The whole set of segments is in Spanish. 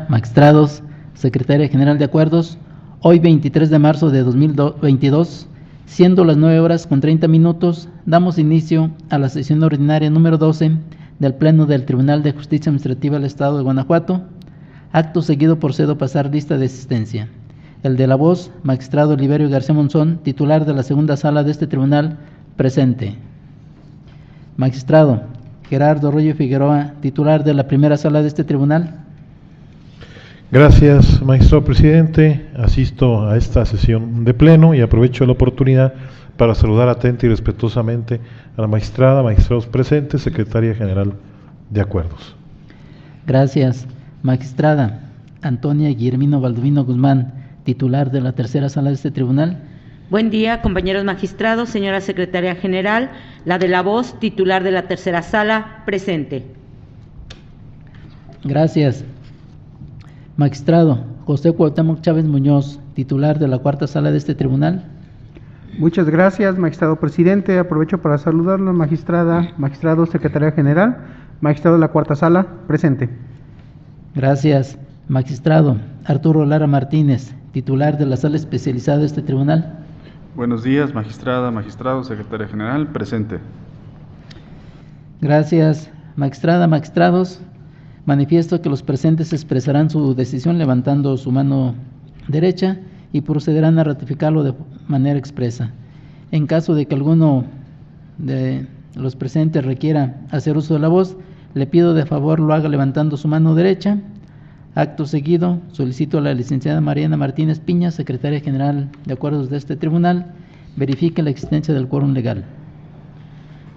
magistrados, Secretaria General de Acuerdos, hoy 23 de marzo de 2022, siendo las 9:30, damos inicio a la sesión ordinaria número 12 del Pleno del Tribunal de Justicia Administrativa del Estado de Guanajuato. Acto seguido procedo a pasar lista de asistencia. El de la voz, magistrado Oliverio García Monzón, titular de la segunda sala de este tribunal, presente. Magistrado Gerardo Arroyo Figueroa, titular de la primera sala de este tribunal. Gracias, magistrado presidente. Asisto a esta sesión de pleno y aprovecho la oportunidad para saludar atenta y respetuosamente a la magistrada, magistrados presentes, secretaria general de Acuerdos. Gracias. Magistrada Antonia Guillermino Baldovino Guzmán, titular de la tercera sala de este tribunal. Buen día, compañeros magistrados, señora secretaria general, la de la voz, titular de la tercera sala, presente. Gracias. Magistrado José Cuauhtémoc Chávez Muñoz, titular de la cuarta sala de este tribunal. Muchas gracias, magistrado presidente. Aprovecho para saludarlo, magistrada, magistrado, secretaria general, magistrado de la cuarta sala, presente. Gracias. Magistrado Arturo Lara Martínez, titular de la sala especializada de este tribunal. Buenos días, magistrada, magistrado, secretaria general, presente. Gracias. Magistrada, magistrados, manifiesto que los presentes expresarán su decisión levantando su mano derecha y procederán a ratificarlo de manera expresa. En caso de que alguno de los presentes requiera hacer uso de la voz, le pido de favor lo haga levantando su mano derecha. Acto seguido, solicito a la licenciada Mariana Martínez Piña, secretaria general de Acuerdos de este tribunal, verifique la existencia del quórum legal.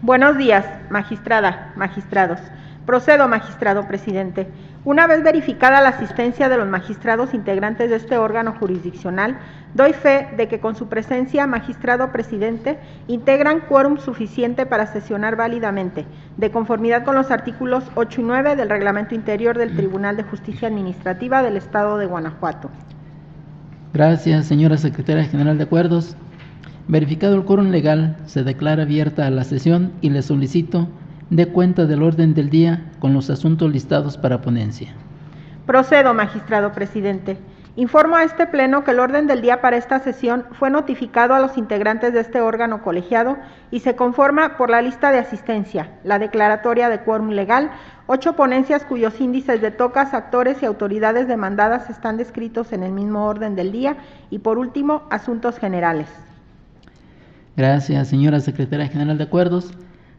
Buenos días, magistrada, magistrados. Procedo, magistrado presidente. Una vez verificada la asistencia de los magistrados integrantes de este órgano jurisdiccional, doy fe de que con su presencia, magistrado presidente, integran quórum suficiente para sesionar válidamente, de conformidad con los artículos 8 y 9 del Reglamento Interior del Tribunal de Justicia Administrativa del Estado de Guanajuato. Gracias, señora secretaria general de Acuerdos. Verificado el quórum legal, se declara abierta la sesión y le solicito dé cuenta del orden del día con los asuntos listados para ponencia. Procedo, magistrado presidente. Informo a este pleno que el orden del día para esta sesión fue notificado a los integrantes de este órgano colegiado y se conforma por la lista de asistencia, la declaratoria de quórum legal, 8 ponencias cuyos índices de tocas, actores y autoridades demandadas están descritos en el mismo orden del día y, por último, asuntos generales. Gracias, señora secretaria general de Acuerdos.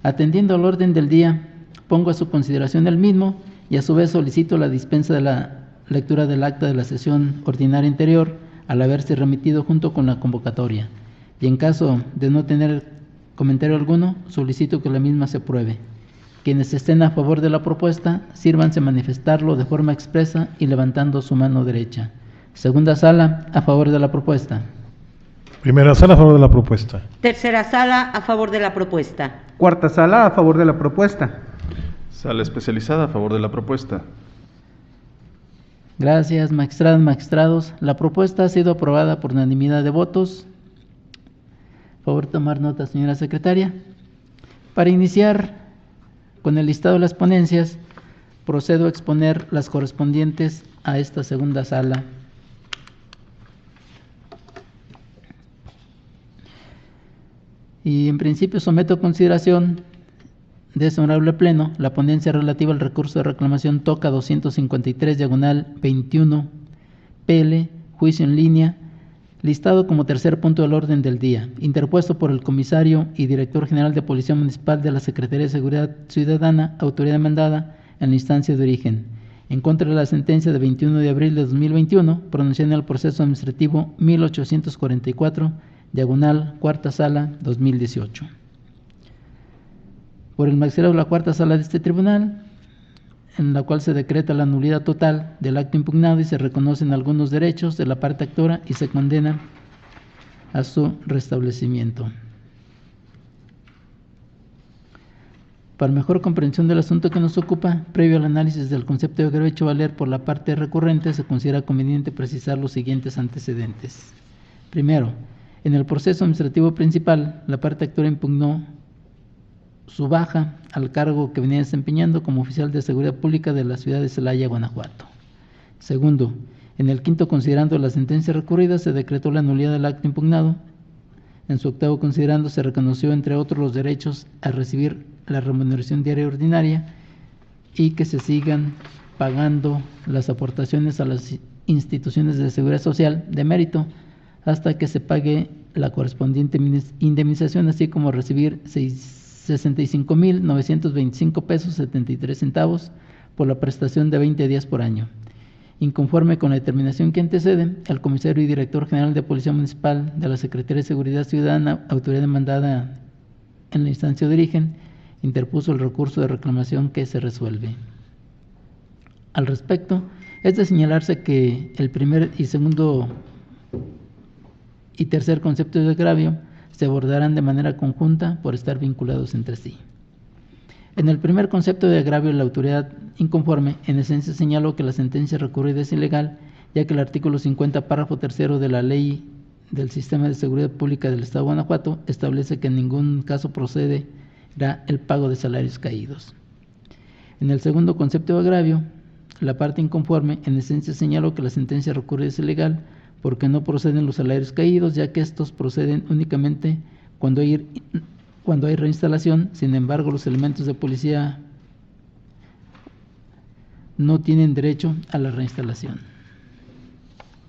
Atendiendo al orden del día, pongo a su consideración el mismo y a su vez solicito la dispensa de la lectura del acta de la sesión ordinaria anterior al haberse remitido junto con la convocatoria. Y en caso de no tener comentario alguno, solicito que la misma se apruebe. Quienes estén a favor de la propuesta, sírvanse manifestarlo de forma expresa y levantando su mano derecha. Segunda sala, a favor de la propuesta. Primera sala, a favor de la propuesta. Tercera sala, a favor de la propuesta. Cuarta sala, a favor de la propuesta. Sala especializada, a favor de la propuesta. Gracias, magistradas, magistrados. La propuesta ha sido aprobada por unanimidad de votos. Por favor, tomar nota, señora secretaria. Para iniciar con el listado de las ponencias, procedo a exponer las correspondientes a esta segunda sala. Y en principio someto a consideración de ese honorable pleno la ponencia relativa al recurso de reclamación TOCA 253/21 PL, juicio en línea, listado como tercer punto del orden del día, interpuesto por el comisario y director general de Policía Municipal de la Secretaría de Seguridad Ciudadana, autoridad demandada en la instancia de origen, en contra de la sentencia de 21 de abril de 2021, pronunciada en el proceso administrativo 1844, cuarta sala, 2018. Por el magistrado de la cuarta sala de este tribunal, en la cual se decreta la nulidad total del acto impugnado y se reconocen algunos derechos de la parte actora y se condena a su restablecimiento. Para mejor comprensión del asunto que nos ocupa, previo al análisis del concepto de agravio hecho valer por la parte recurrente, se considera conveniente precisar los siguientes antecedentes. Primero, en el proceso administrativo principal, la parte actora impugnó su baja al cargo que venía desempeñando como oficial de seguridad pública de la ciudad de Celaya, Guanajuato. Segundo, en el quinto considerando la sentencia recurrida, se decretó la nulidad del acto impugnado. En su octavo considerando, se reconoció, entre otros, los derechos a recibir la remuneración diaria ordinaria y que se sigan pagando las aportaciones a las instituciones de seguridad social de mérito hasta que se pague la correspondiente indemnización, así como recibir 65,925 pesos 73 centavos por la prestación de 20 días por año. Inconforme con la determinación que antecede, el comisario y director general de Policía Municipal de la Secretaría de Seguridad Ciudadana, autoridad demandada en la instancia de origen, interpuso el recurso de reclamación que se resuelve. Al respecto, es de señalarse que el primer y segundo y tercer concepto de agravio se abordarán de manera conjunta por estar vinculados entre sí. En el primer concepto de agravio, la autoridad inconforme en esencia señaló que la sentencia recurrida es ilegal, ya que el artículo 50, párrafo tercero de la Ley del Sistema de Seguridad Pública del Estado de Guanajuato establece que en ningún caso procederá el pago de salarios caídos. En el segundo concepto de agravio, la parte inconforme en esencia señaló que la sentencia recurrida es ilegal porque no proceden los salarios caídos, ya que estos proceden únicamente cuando hay reinstalación. Sin embargo, los elementos de policía no tienen derecho a la reinstalación.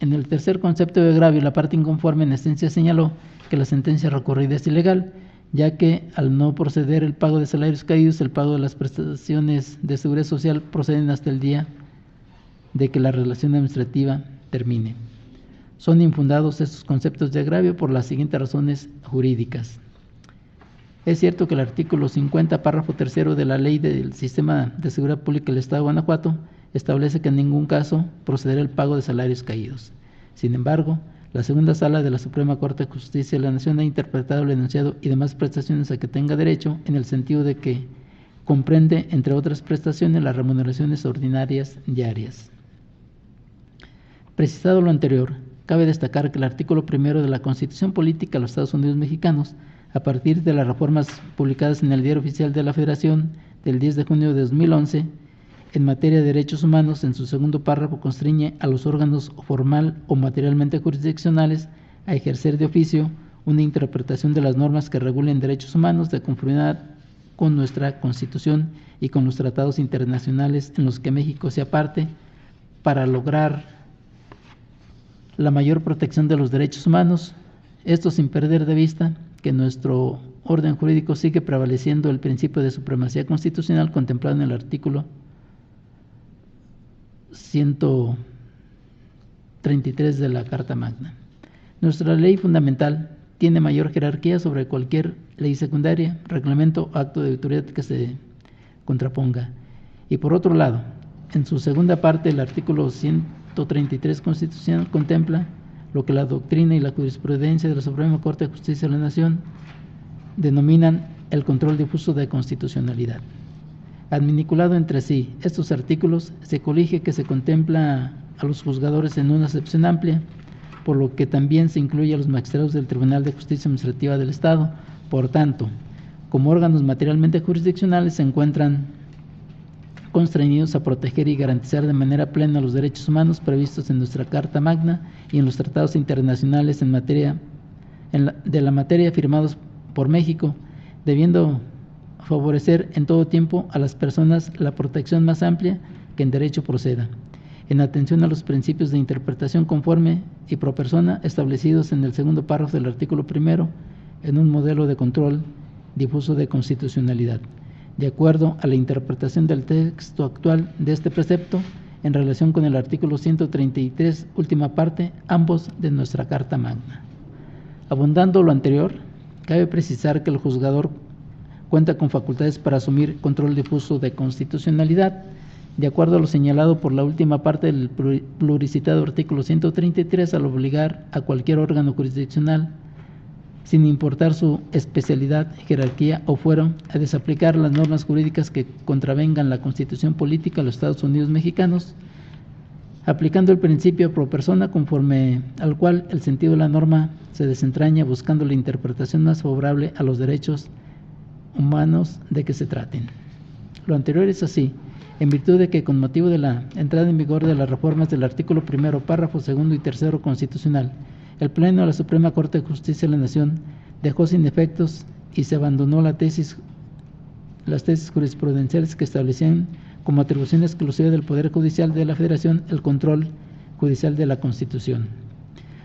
En el tercer concepto de agravio, la parte inconforme en esencia señaló que la sentencia recurrida es ilegal, ya que al no proceder el pago de salarios caídos, el pago de las prestaciones de seguridad social proceden hasta el día de que la relación administrativa termine. Son infundados estos conceptos de agravio por las siguientes razones jurídicas. Es cierto que el artículo 50, párrafo tercero de la Ley del Sistema de Seguridad Pública del Estado de Guanajuato establece que en ningún caso procederá el pago de salarios caídos. Sin embargo, la segunda sala de la Suprema Corte de Justicia de la Nación ha interpretado el enunciado y demás prestaciones a que tenga derecho en el sentido de que comprende, entre otras prestaciones, las remuneraciones ordinarias diarias. Precisado lo anterior, cabe destacar que el artículo primero de la Constitución Política de los Estados Unidos Mexicanos, a partir de las reformas publicadas en el Diario Oficial de la Federación del 10 de junio de 2011, en materia de derechos humanos, en su segundo párrafo constriñe a los órganos formal o materialmente jurisdiccionales a ejercer de oficio una interpretación de las normas que regulen derechos humanos de conformidad con nuestra Constitución y con los tratados internacionales en los que México sea parte, para lograr la mayor protección de los derechos humanos, esto sin perder de vista que nuestro orden jurídico sigue prevaleciendo el principio de supremacía constitucional contemplado en el artículo 133 de la Carta Magna. Nuestra ley fundamental tiene mayor jerarquía sobre cualquier ley secundaria, reglamento o acto de autoridad que se contraponga. Y por otro lado, en su segunda parte, el artículo 133 constitucional contempla lo que la doctrina y la jurisprudencia de la Suprema Corte de Justicia de la Nación denominan el control difuso de constitucionalidad. Adminiculado entre sí estos artículos, se colige que se contempla a los juzgadores en una acepción amplia, por lo que también se incluye a los magistrados del Tribunal de Justicia Administrativa del Estado. Por tanto, como órganos materialmente jurisdiccionales, se encuentran constreñidos a proteger y garantizar de manera plena los derechos humanos previstos en nuestra Carta Magna y en los tratados internacionales de la materia firmados por México, debiendo favorecer en todo tiempo a las personas la protección más amplia que en derecho proceda, en atención a los principios de interpretación conforme y pro persona establecidos en el segundo párrafo del artículo primero, en un modelo de control difuso de constitucionalidad, de acuerdo a la interpretación del texto actual de este precepto en relación con el artículo 133, última parte, ambos de nuestra Carta Magna. Abundando lo anterior, cabe precisar que el juzgador cuenta con facultades para asumir control difuso de constitucionalidad, de acuerdo a lo señalado por la última parte del pluricitado artículo 133, al obligar a cualquier órgano jurisdiccional, sin importar su especialidad, jerarquía o fuero, a desaplicar las normas jurídicas que contravengan la Constitución Política de los Estados Unidos Mexicanos, aplicando el principio pro persona, conforme al cual el sentido de la norma se desentraña buscando la interpretación más favorable a los derechos humanos de que se traten. Lo anterior es así, en virtud de que con motivo de la entrada en vigor de las reformas del artículo 1, párrafo 2 y 3 constitucional, el Pleno de la Suprema Corte de Justicia de la Nación dejó sin efectos y se abandonó las tesis jurisprudenciales que establecían como atribución exclusiva del Poder Judicial de la Federación el control judicial de la Constitución.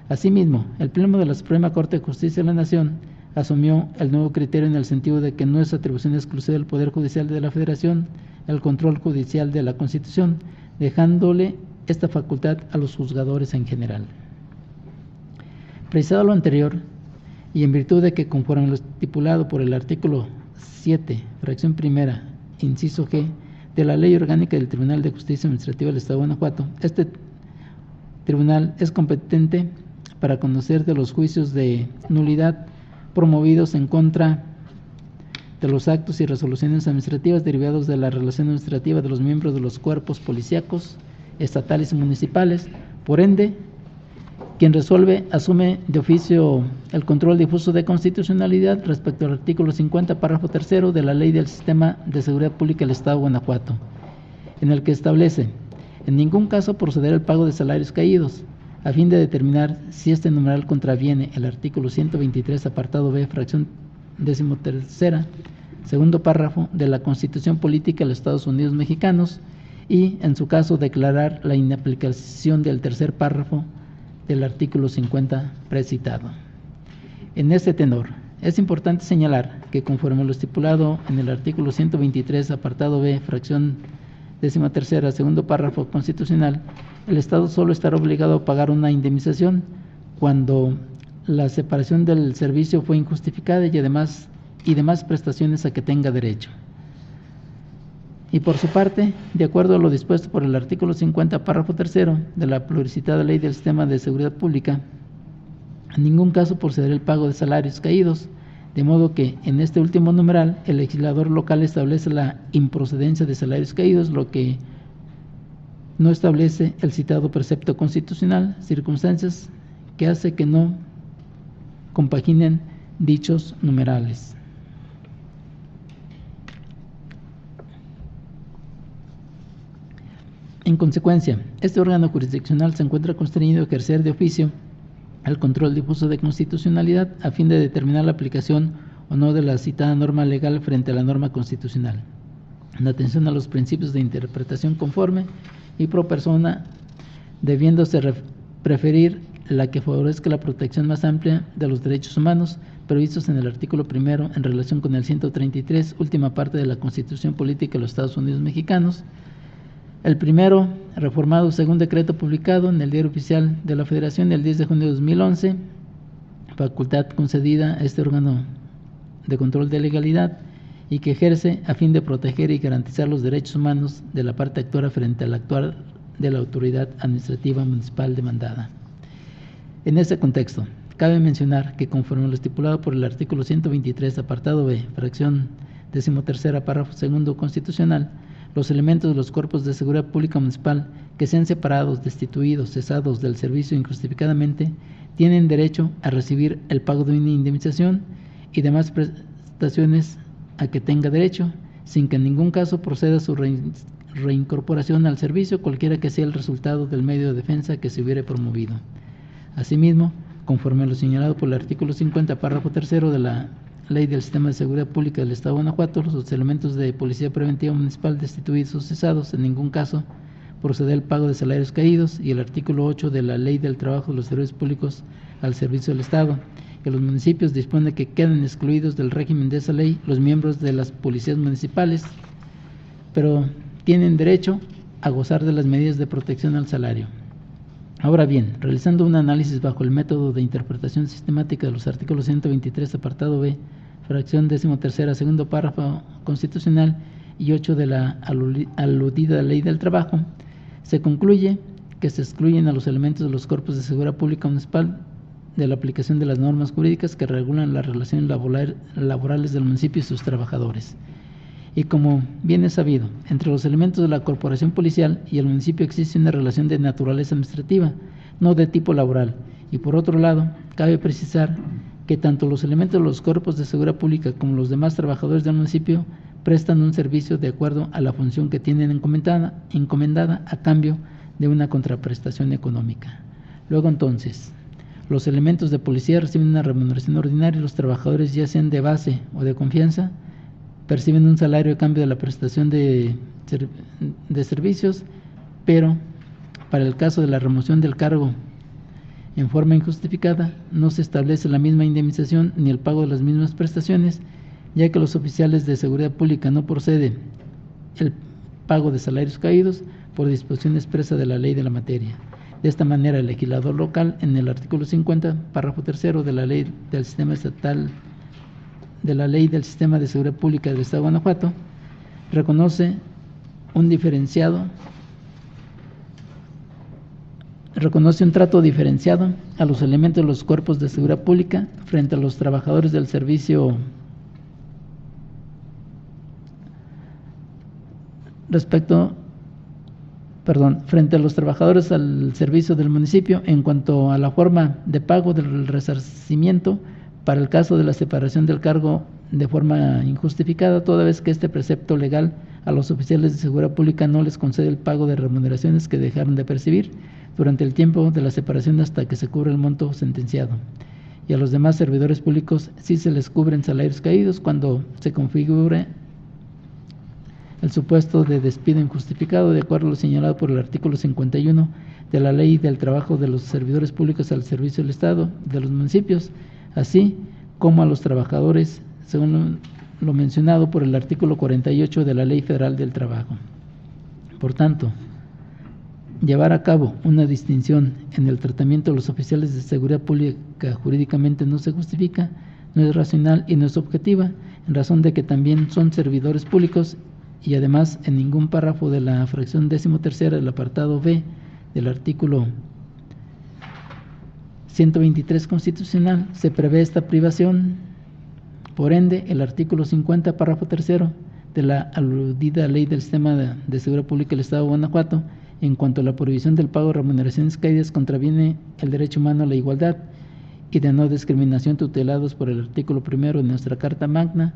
Asimismo, el Pleno de la Suprema Corte de Justicia de la Nación asumió el nuevo criterio en el sentido de que no es atribución exclusiva del Poder Judicial de la Federación el control judicial de la Constitución, dejándole esta facultad a los juzgadores en general. Precisado lo anterior, y en virtud de que conforme a lo estipulado por el artículo 7, fracción primera, inciso G, de la Ley Orgánica del Tribunal de Justicia Administrativa del Estado de Guanajuato, este tribunal es competente para conocer de los juicios de nulidad promovidos en contra de los actos y resoluciones administrativas derivados de la relación administrativa de los miembros de los cuerpos policíacos, estatales y municipales. Por ende, quien resuelve asume de oficio el control difuso de constitucionalidad respecto al artículo 50, párrafo 3 de la Ley del Sistema de Seguridad Pública del Estado de Guanajuato, en el que establece: en ningún caso proceder el pago de salarios caídos, a fin de determinar si este numeral contraviene el artículo 123, apartado B, fracción 13ª, segundo párrafo de la Constitución Política de los Estados Unidos Mexicanos, y, en su caso, declarar la inaplicación del tercer párrafo del artículo 50 precitado. En este tenor, es importante señalar que conforme a lo estipulado en el artículo 123, apartado B, fracción 13ª, segundo párrafo constitucional, el Estado solo estará obligado a pagar una indemnización cuando la separación del servicio fue injustificada y demás prestaciones a que tenga derecho. Y por su parte, de acuerdo a lo dispuesto por el artículo 50, párrafo 3 de la pluricitada Ley del Sistema de Seguridad Pública, en ningún caso procederá el pago de salarios caídos, de modo que en este último numeral el legislador local establece la improcedencia de salarios caídos, lo que no establece el citado precepto constitucional, circunstancias que hace que no compaginen dichos numerales. En consecuencia, este órgano jurisdiccional se encuentra constreñido a ejercer de oficio el control difuso de constitucionalidad a fin de determinar la aplicación o no de la citada norma legal frente a la norma constitucional, en atención a los principios de interpretación conforme y pro persona, debiéndose preferir la que favorezca la protección más amplia de los derechos humanos previstos en el artículo 1 en relación con el 133, última parte de la Constitución Política de los Estados Unidos Mexicanos. El primero, reformado según decreto publicado en el Diario Oficial de la Federación el 10 de junio de 2011, facultad concedida a este órgano de control de legalidad y que ejerce a fin de proteger y garantizar los derechos humanos de la parte actora frente al actuar de la autoridad administrativa municipal demandada. En este contexto, cabe mencionar que conforme a lo estipulado por el artículo 123, apartado B, fracción 13ª, párrafo 2 constitucional, los elementos de los cuerpos de seguridad pública municipal que sean separados, destituidos, cesados del servicio injustificadamente, tienen derecho a recibir el pago de una indemnización y demás prestaciones a que tenga derecho, sin que en ningún caso proceda su reincorporación al servicio, cualquiera que sea el resultado del medio de defensa que se hubiere promovido. Asimismo, conforme a lo señalado por el artículo 50, párrafo 3 de la Ley del Sistema de Seguridad Pública del Estado de Guanajuato, los elementos de Policía Preventiva Municipal destituidos o cesados, en ningún caso proceder el pago de salarios caídos, y el artículo 8 de la Ley del Trabajo de los Servidores Públicos al Servicio del Estado, que los municipios disponen que queden excluidos del régimen de esa ley los miembros de las policías municipales, pero tienen derecho a gozar de las medidas de protección al salario. Ahora bien, realizando un análisis bajo el método de interpretación sistemática de los artículos 123, apartado B, fracción 13ª, segundo párrafo constitucional y 8 de la aludida Ley del Trabajo, se concluye que se excluyen a los elementos de los cuerpos de seguridad pública municipal de la aplicación de las normas jurídicas que regulan las relaciones laborales del municipio y sus trabajadores. Y como bien es sabido, entre los elementos de la corporación policial y el municipio existe una relación de naturaleza administrativa, no de tipo laboral. Y por otro lado, cabe precisar que tanto los elementos de los cuerpos de seguridad pública como los demás trabajadores del municipio prestan un servicio de acuerdo a la función que tienen encomendada a cambio de una contraprestación económica. Luego entonces, los elementos de policía reciben una remuneración ordinaria y los trabajadores, ya sean de base o de confianza, perciben un salario a cambio de la prestación de servicios, pero para el caso de la remoción del cargo en forma injustificada, no se establece la misma indemnización ni el pago de las mismas prestaciones, ya que los oficiales de seguridad pública no procede el pago de salarios caídos por disposición expresa de la ley de la materia. De esta manera, el legislador local, en el artículo 50, párrafo tercero de la ley del sistema estatal, de la ley del sistema de seguridad pública del Estado de Guanajuato, reconoce un trato diferenciado a los elementos de los cuerpos de seguridad pública frente a los trabajadores del servicio frente a los trabajadores al servicio del municipio en cuanto a la forma de pago del resarcimiento para el caso de la separación del cargo de forma injustificada, toda vez que este precepto legal a los oficiales de seguridad pública no les concede el pago de remuneraciones que dejaron de percibir durante el tiempo de la separación hasta que se cubra el monto sentenciado. Y a los demás servidores públicos sí se les cubren salarios caídos cuando se configure el supuesto de despido injustificado, de acuerdo a lo señalado por el artículo 51 de la Ley del Trabajo de los Servidores Públicos al Servicio del Estado de los municipios, así como a los trabajadores, según lo mencionado por el artículo 48 de la Ley Federal del Trabajo. Por tanto, llevar a cabo una distinción en el tratamiento de los oficiales de seguridad pública jurídicamente no se justifica, no es racional y no es objetiva, en razón de que también son servidores públicos y además en ningún párrafo de la fracción 13ª del apartado B del artículo 123 constitucional se prevé esta privación. Por ende, el artículo 50, párrafo 3º de la aludida Ley del Sistema de Seguridad Pública del Estado de Guanajuato, en cuanto a la prohibición del pago de remuneraciones caídas, contraviene el derecho humano a la igualdad y de no discriminación tutelados por el artículo 1 de nuestra Carta Magna,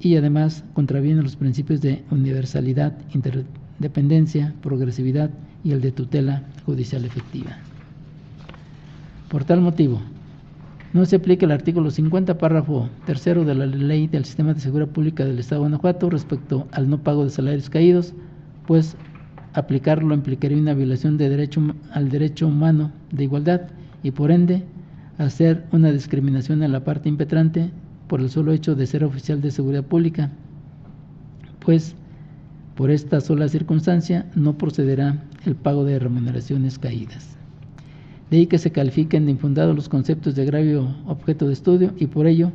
y además contraviene los principios de universalidad, interdependencia, progresividad y el de tutela judicial efectiva. Por tal motivo, no se aplica el artículo 50, párrafo 3 de la Ley del Sistema de Seguridad Pública del Estado de Guanajuato respecto al no pago de salarios caídos, pues aplicarlo implicaría una violación al derecho humano de igualdad y por ende hacer una discriminación a la parte impetrante por el solo hecho de ser oficial de seguridad pública, pues por esta sola circunstancia no procederá el pago de remuneraciones caídas. De ahí que se califiquen de infundados los conceptos de agravio objeto de estudio y por ello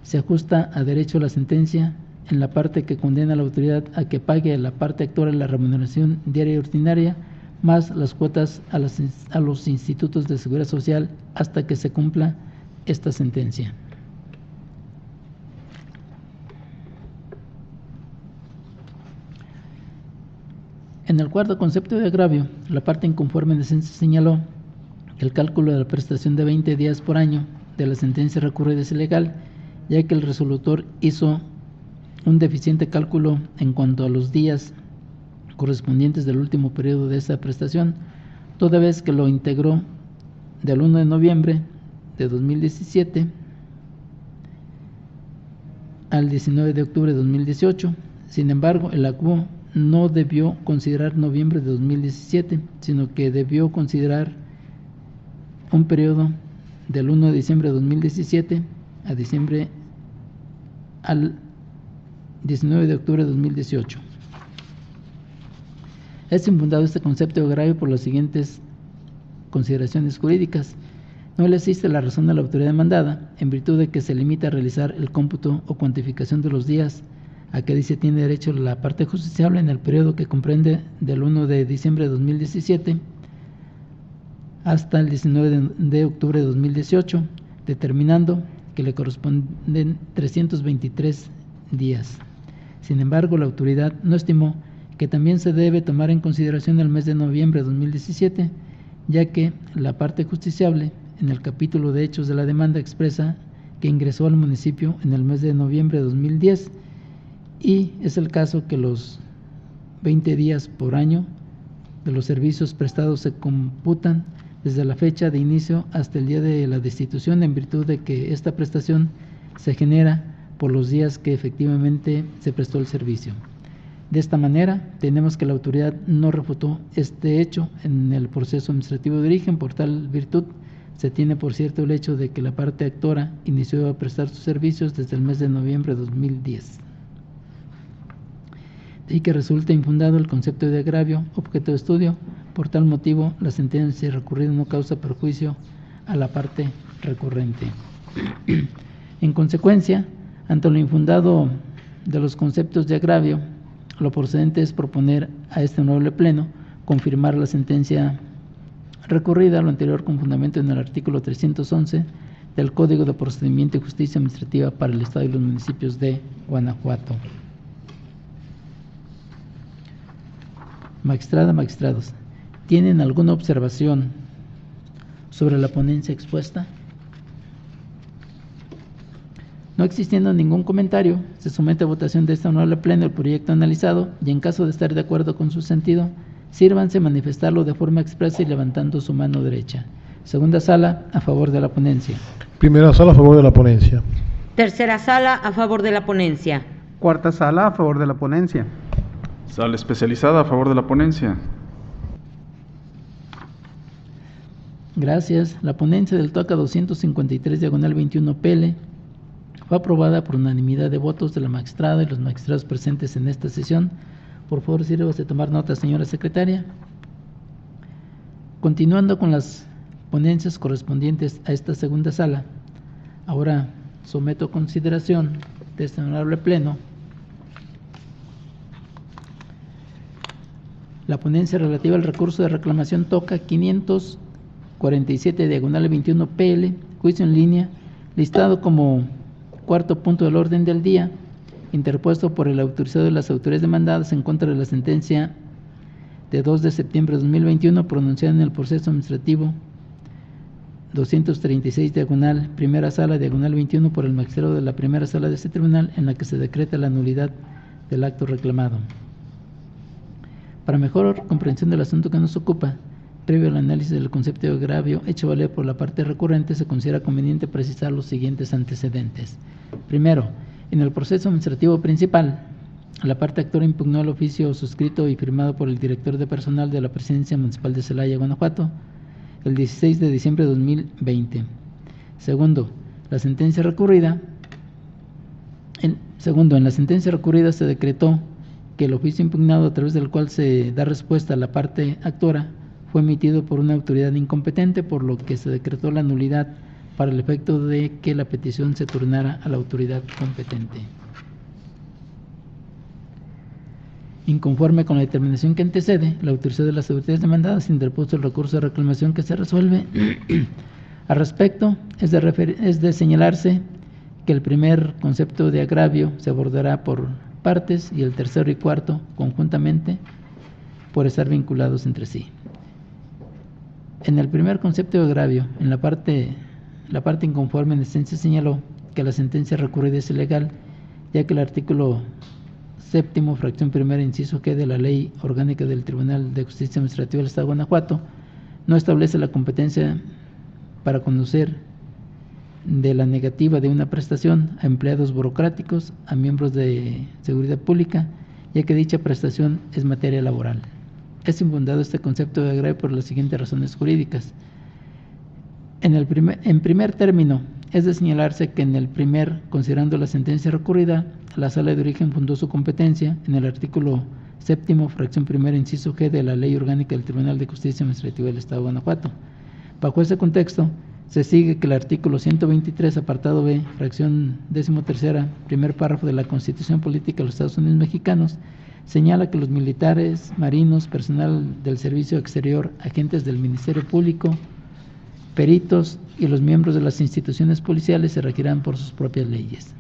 se ajusta a derecho la sentencia en la parte que condena a la autoridad a que pague a la parte actora la remuneración diaria y ordinaria más las cuotas a los institutos de seguridad social hasta que se cumpla esta sentencia. En el cuarto concepto de agravio, la parte inconforme en esencia señaló que el cálculo de la prestación de 20 días por año de la sentencia recurrida es ilegal, ya que el resolutor hizo un deficiente cálculo en cuanto a los días correspondientes del último periodo de esa prestación, toda vez que lo integró del 1 de noviembre de 2017 al 19 de octubre de 2018. Sin embargo, el ACUO no debió considerar noviembre de 2017, sino que debió considerar un periodo del 1 de diciembre de 2017 al 19 de octubre de 2018. Es infundado este concepto de agravio por las siguientes consideraciones jurídicas. No le existe la razón a la autoridad demandada, en virtud de que se limita a realizar el cómputo o cuantificación de los días a que dice tiene derecho la parte justiciable en el periodo que comprende del 1 de diciembre de 2017 hasta el 19 de octubre de 2018, determinando que le corresponden 323 días. Sin embargo, la autoridad no estimó que también se debe tomar en consideración el mes de noviembre de 2017, ya que la parte justiciable en el capítulo de hechos de la demanda expresa que ingresó al municipio en el mes de noviembre de 2010 y es el caso que los 20 días por año de los servicios prestados se computan desde la fecha de inicio hasta el día de la destitución, en virtud de que esta prestación se genera por los días que efectivamente se prestó el servicio. De esta manera, tenemos que la autoridad no refutó este hecho en el proceso administrativo de origen. Por tal virtud, se tiene por cierto el hecho de que la parte actora inició a prestar sus servicios desde el mes de noviembre de 2010. Y que resulta infundado el concepto de agravio objeto de estudio. Por tal motivo, la sentencia recurrida no causa perjuicio a la parte recurrente. En consecuencia, ante lo infundado de los conceptos de agravio, lo procedente es proponer a este honorable Pleno confirmar la sentencia recurrida, lo anterior con fundamento en el artículo 311 del Código de Procedimiento y Justicia Administrativa para el Estado y los municipios de Guanajuato. Magistrada, magistrados, ¿tienen alguna observación sobre la ponencia expuesta? No existiendo ningún comentario, se somete a votación de este honorable Pleno el proyecto analizado y en caso de estar de acuerdo con su sentido, sírvanse manifestarlo de forma expresa y levantando su mano derecha. Segunda sala, a favor de la ponencia. Primera sala, a favor de la ponencia. Tercera sala, a favor de la ponencia. Cuarta sala, a favor de la ponencia. Sala especializada a favor de la ponencia. Gracias. La ponencia del TOCA 253/21 PL fue aprobada por unanimidad de votos de la magistrada y los magistrados presentes en esta sesión. Por favor, sírvase de tomar nota, señora secretaria. Continuando con las ponencias correspondientes a esta segunda sala, ahora someto a consideración de este honorable Pleno la ponencia relativa al recurso de reclamación TOCA 547/21 PL, juicio en línea, listado como cuarto punto del orden del día, interpuesto por el autorizado de las autoridades demandadas en contra de la sentencia de 2 de septiembre de 2021 pronunciada en el proceso administrativo 236 primera sala 21 por el magistrado de la primera sala de este tribunal, en la que se decreta la nulidad del acto reclamado. Para mejor comprensión del asunto que nos ocupa, previo al análisis del concepto de agravio hecho valer por la parte recurrente, se considera conveniente precisar los siguientes antecedentes. Primero, en el proceso administrativo principal, la parte actora impugnó el oficio suscrito y firmado por el director de personal de la Presidencia Municipal de Celaya, Guanajuato, el 16 de diciembre de 2020. Segundo, la sentencia recurrida. En la sentencia recurrida se decretó que el oficio impugnado, a través del cual se da respuesta a la parte actora, fue emitido por una autoridad incompetente, por lo que se decretó la nulidad para el efecto de que la petición se turnara a la autoridad competente. Inconforme con la determinación que antecede, la autoridad de las autoridades demandadas interpuso el recurso de reclamación que se resuelve. Al respecto, es de señalarse que el primer concepto de agravio se abordará por partes y el tercero y cuarto conjuntamente por estar vinculados entre sí. En el primer concepto de agravio, en la parte inconforme en esencia señaló que la sentencia recurrida es ilegal, ya que el artículo 7º, fracción primera, inciso G de la Ley Orgánica del Tribunal de Justicia Administrativa del Estado de Guanajuato no establece la competencia para conocer de la negativa de una prestación a empleados burocráticos, a miembros de seguridad pública, ya que dicha prestación es materia laboral. Es infundado este concepto de agravio por las siguientes razones jurídicas. En primer término, es de señalarse que en el primer, considerando la sentencia recurrida, la sala de origen fundó su competencia en el artículo 7º, fracción primera, inciso G de la Ley Orgánica del Tribunal de Justicia Administrativa del Estado de Guanajuato. Bajo ese contexto, se sigue que el artículo 123, apartado B, fracción 13ª, primer párrafo de la Constitución Política de los Estados Unidos Mexicanos, señala que los militares, marinos, personal del servicio exterior, agentes del Ministerio Público, peritos y los miembros de las instituciones policiales se regirán por sus propias leyes.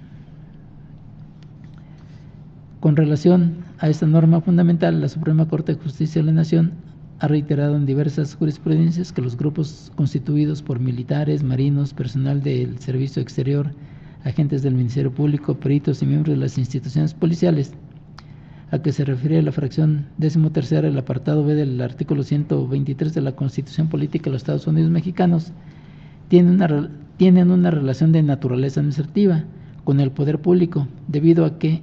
Con relación a esta norma fundamental, la Suprema Corte de Justicia de la Nación ha reiterado en diversas jurisprudencias que los grupos constituidos por militares, marinos, personal del servicio exterior, agentes del Ministerio Público, peritos y miembros de las instituciones policiales, a que se refiere la fracción 13ª, el apartado B del artículo 123 de la Constitución Política de los Estados Unidos Mexicanos, tienen una relación de naturaleza administrativa con el poder público, debido a que,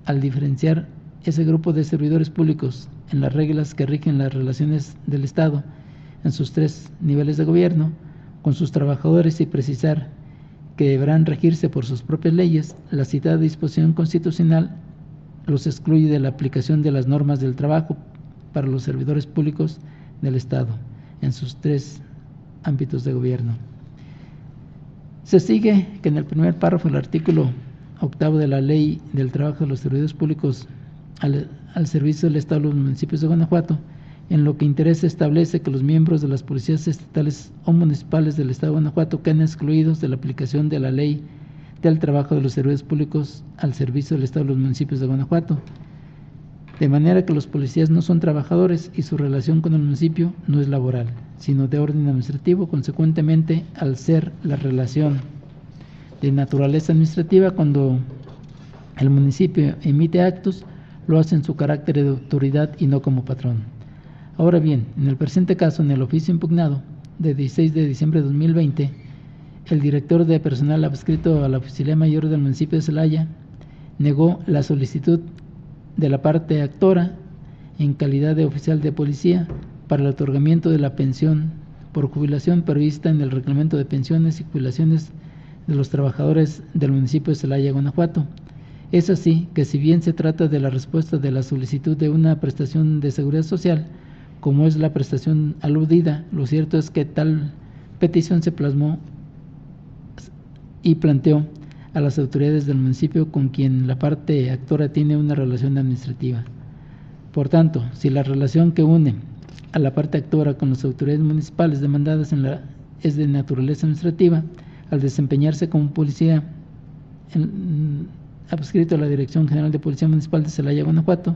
al diferenciar ese grupo de servidores públicos en las reglas que rigen las relaciones del Estado en sus 3 niveles de gobierno con sus trabajadores y precisar que deberán regirse por sus propias leyes, la citada disposición constitucional los excluye de la aplicación de las normas del trabajo para los servidores públicos del Estado en sus 3 ámbitos de gobierno. Se sigue que en el primer párrafo del artículo 8 de la Ley del Trabajo de los Servidores Públicos al servicio del Estado de los municipios de Guanajuato, en lo que interesa establece que los miembros de las policías estatales o municipales del Estado de Guanajuato quedan excluidos de la aplicación de la Ley del Trabajo de los Servidores Públicos al servicio del Estado de los municipios de Guanajuato, de manera que los policías no son trabajadores y su relación con el municipio no es laboral, sino de orden administrativo. Consecuentemente, al ser la relación de naturaleza administrativa, cuando el municipio emite actos, lo hace en su carácter de autoridad y no como patrón. Ahora bien, en el presente caso, en el oficio impugnado de 16 de diciembre de 2020, el director de personal adscrito a la Oficialía Mayor del municipio de Celaya negó la solicitud de la parte actora en calidad de oficial de policía para el otorgamiento de la pensión por jubilación prevista en el reglamento de pensiones y jubilaciones de los trabajadores del municipio de Celaya, Guanajuato. Es así que, si bien se trata de la respuesta de la solicitud de una prestación de seguridad social, como es la prestación aludida, lo cierto es que tal petición se plasmó y planteó a las autoridades del municipio con quien la parte actora tiene una relación administrativa. Por tanto, si la relación que une a la parte actora con las autoridades municipales demandadas es de naturaleza administrativa, al desempeñarse como policía adscrito a la Dirección General de Policía Municipal de Celaya, Guanajuato,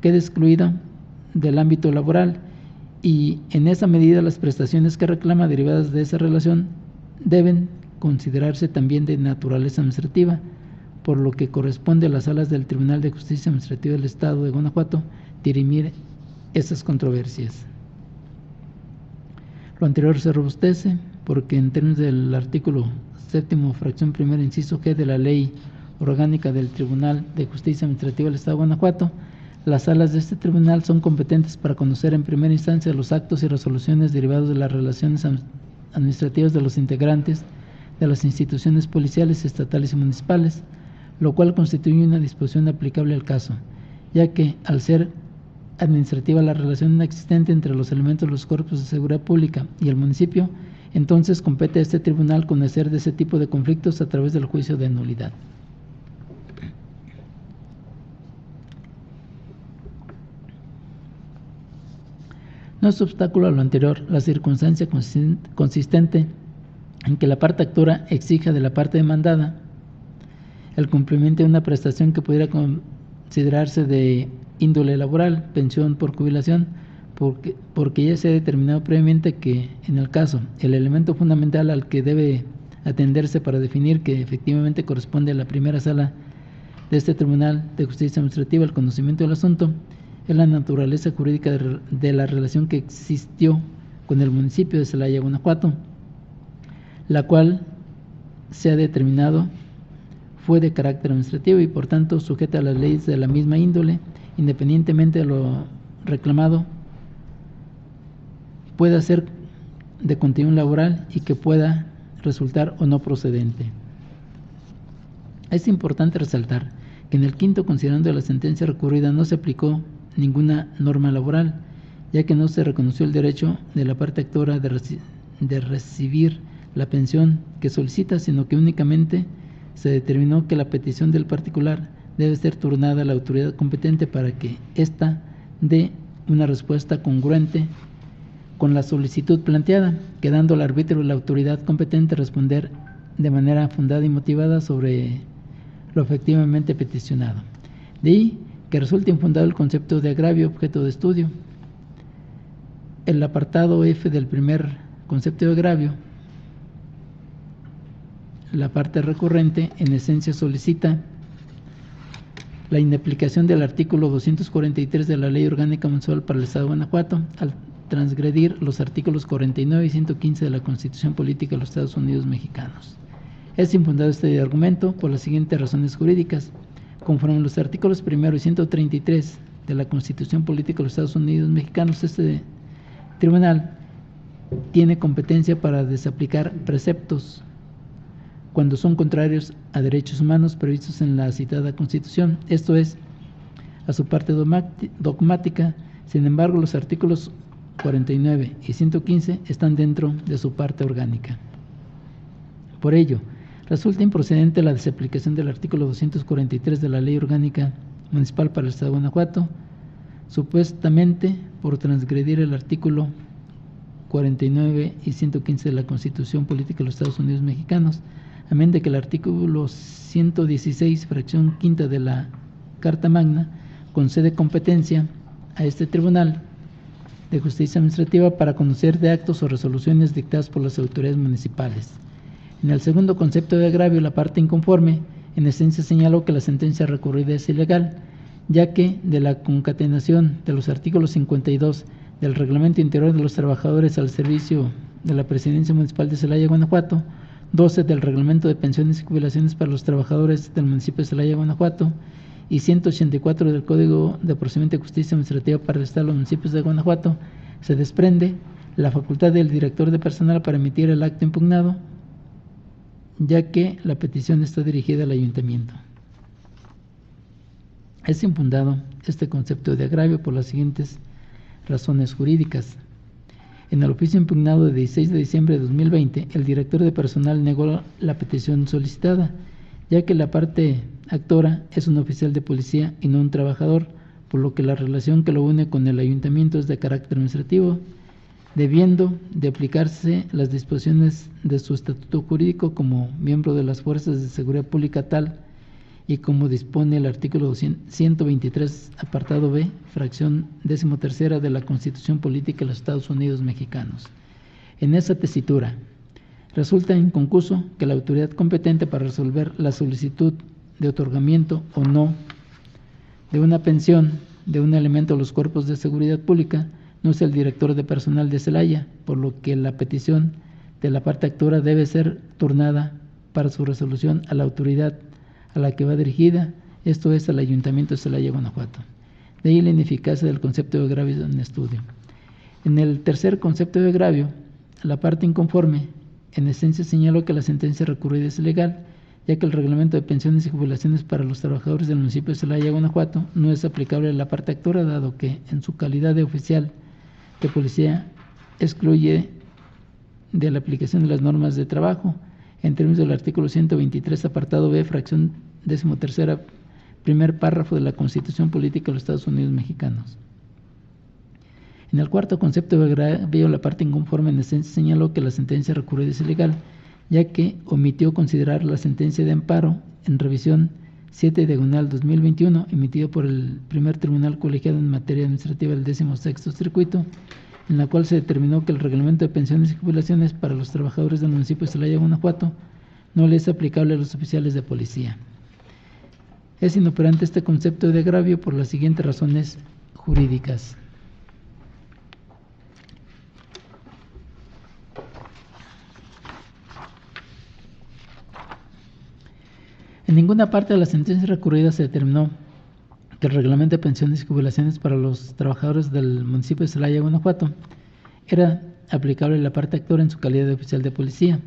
queda excluida del ámbito laboral, y en esa medida las prestaciones que reclama derivadas de esa relación deben considerarse también de naturaleza administrativa, por lo que corresponde a las salas del Tribunal de Justicia Administrativa del Estado de Guanajuato dirimir esas controversias. Lo anterior se robustece porque, en términos del artículo 7º, fracción primera, inciso G de la Ley Orgánica del Tribunal de Justicia Administrativa del Estado de Guanajuato, las salas de este tribunal son competentes para conocer en primera instancia los actos y resoluciones derivados de las relaciones administrativas de los integrantes de las instituciones policiales, estatales y municipales, lo cual constituye una disposición aplicable al caso, ya que, al ser administrativa la relación existente entre los elementos de los cuerpos de seguridad pública y el municipio, entonces compete a este tribunal conocer de ese tipo de conflictos a través del juicio de nulidad. No es obstáculo a lo anterior la circunstancia consistente en que la parte actora exija de la parte demandada el cumplimiento de una prestación que pudiera considerarse de índole laboral, pensión por jubilación, porque ya se ha determinado previamente que, en el caso, el elemento fundamental al que debe atenderse para definir que efectivamente corresponde a la primera sala de este Tribunal de Justicia Administrativa el conocimiento del asunto, es la naturaleza jurídica de la relación que existió con el municipio de Celaya, Guanajuato, la cual se ha determinado fue de carácter administrativo y por tanto sujeta a las leyes de la misma índole, independientemente de lo reclamado pueda ser de continuidad laboral y que pueda resultar o no procedente. Es importante resaltar que en el quinto considerando de la sentencia recurrida no se aplicó ninguna norma laboral, ya que no se reconoció el derecho de la parte actora de recibir la pensión que solicita, sino que únicamente se determinó que la petición del particular debe ser turnada a la autoridad competente para que ésta dé una respuesta congruente con la solicitud planteada, quedando al arbitrio de la autoridad competente responder de manera fundada y motivada sobre lo efectivamente peticionado. De ahí que resulta infundado el concepto de agravio objeto de estudio. El apartado F del primer concepto de agravio, la parte recurrente en esencia solicita la inaplicación del artículo 243 de la Ley Orgánica Municipal para el Estado de Guanajuato al transgredir los artículos 49 y 115 de la Constitución Política de los Estados Unidos Mexicanos. Es infundado este argumento por las siguientes razones jurídicas. Conforme a los artículos 1 y 133 de la Constitución Política de los Estados Unidos Mexicanos, este tribunal tiene competencia para desaplicar preceptos cuando son contrarios a derechos humanos previstos en la citada Constitución, esto es, a su parte dogmática. Sin embargo, los artículos 49 y 115 están dentro de su parte orgánica. Por ello, resulta improcedente la desaplicación del artículo 243 de la Ley Orgánica Municipal para el Estado de Guanajuato, supuestamente por transgredir el artículo 49 y 115 de la Constitución Política de los Estados Unidos Mexicanos, amén de que el artículo 116, fracción quinta de la Carta Magna, concede competencia a este Tribunal de Justicia Administrativa para conocer de actos o resoluciones dictadas por las autoridades municipales. En el segundo concepto de agravio, la parte inconforme, en esencia señaló que la sentencia recurrida es ilegal, ya que de la concatenación de los artículos 52 del Reglamento Interior de los Trabajadores al Servicio de la Presidencia Municipal de Celaya, Guanajuato, 12 del Reglamento de Pensiones y Jubilaciones para los Trabajadores del Municipio de Celaya, Guanajuato, y 184 del Código de Procedimiento de Justicia Administrativa para el Estado de los Municipios de Guanajuato, se desprende la facultad del director de personal para emitir el acto impugnado, ya que la petición está dirigida al ayuntamiento. Es infundado este concepto de agravio por las siguientes razones jurídicas. En el oficio impugnado de 16 de diciembre de 2020, el director de personal negó la petición solicitada, ya que la parte actora es un oficial de policía y no un trabajador, por lo que la relación que lo une con el ayuntamiento es de carácter administrativo, debiendo de aplicarse las disposiciones de su estatuto jurídico como miembro de las fuerzas de seguridad pública tal y como dispone el artículo 123, apartado B, fracción 13ª de la Constitución Política de los Estados Unidos Mexicanos. En esa tesitura, resulta inconcluso que la autoridad competente para resolver la solicitud de otorgamiento o no de una pensión de un elemento de los cuerpos de seguridad pública no es el director de personal de Celaya, por lo que la petición de la parte actora debe ser turnada para su resolución a la autoridad a la que va dirigida, esto es al Ayuntamiento de Celaya, Guanajuato. De ahí la ineficacia del concepto de agravio en estudio. En el tercer concepto de agravio, la parte inconforme en esencia señaló que la sentencia recurrida es ilegal, ya que el reglamento de pensiones y jubilaciones para los trabajadores del municipio de Celaya, Guanajuato, no es aplicable a la parte actora, dado que en su calidad de oficial de policía excluye de la aplicación de las normas de trabajo en términos del artículo 123, apartado B, fracción 13ª, primer párrafo de la Constitución Política de los Estados Unidos Mexicanos. En el cuarto concepto de agravio, la parte inconforme en esencia señaló que la sentencia recurrida es ilegal, ya que omitió considerar la sentencia de amparo en revisión 7/2021, emitido por el primer tribunal colegiado en materia administrativa del 16º circuito, en la cual se determinó que el reglamento de pensiones y jubilaciones para los trabajadores del municipio de Celaya, Guanajuato, no le es aplicable a los oficiales de policía. Es inoperante este concepto de agravio por las siguientes razones jurídicas. En ninguna parte de la sentencia recurrida se determinó que el reglamento de pensiones y jubilaciones para los trabajadores del municipio de Celaya, Guanajuato, era aplicable a la parte actora en su calidad de oficial de policía.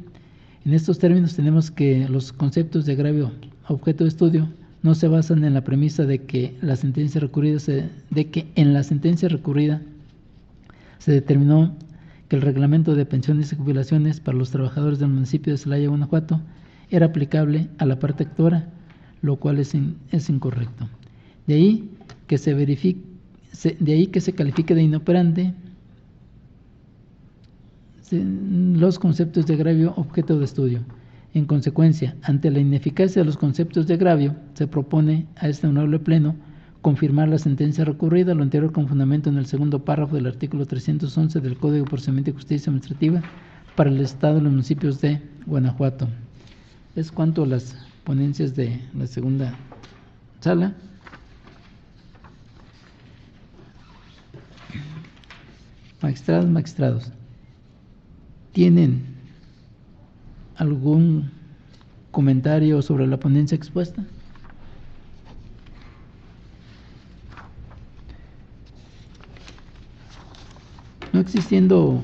En estos términos tenemos que los conceptos de agravio objeto de estudio no se basan en la premisa de que en la sentencia recurrida se determinó que el reglamento de pensiones y jubilaciones para los trabajadores del municipio de Celaya, Guanajuato, era aplicable a la parte actora, lo cual es incorrecto. De ahí que se califique de inoperante los conceptos de agravio objeto de estudio. En consecuencia, ante la ineficacia de los conceptos de agravio, se propone a este honorable Pleno confirmar la sentencia recurrida, lo anterior con fundamento en el segundo párrafo del artículo 311 del Código de Procedimiento de Justicia Administrativa para el Estado de los municipios de Guanajuato. Es cuanto a las ponencias de la segunda sala. Magistrados, ¿tienen algún comentario sobre la ponencia expuesta? No existiendo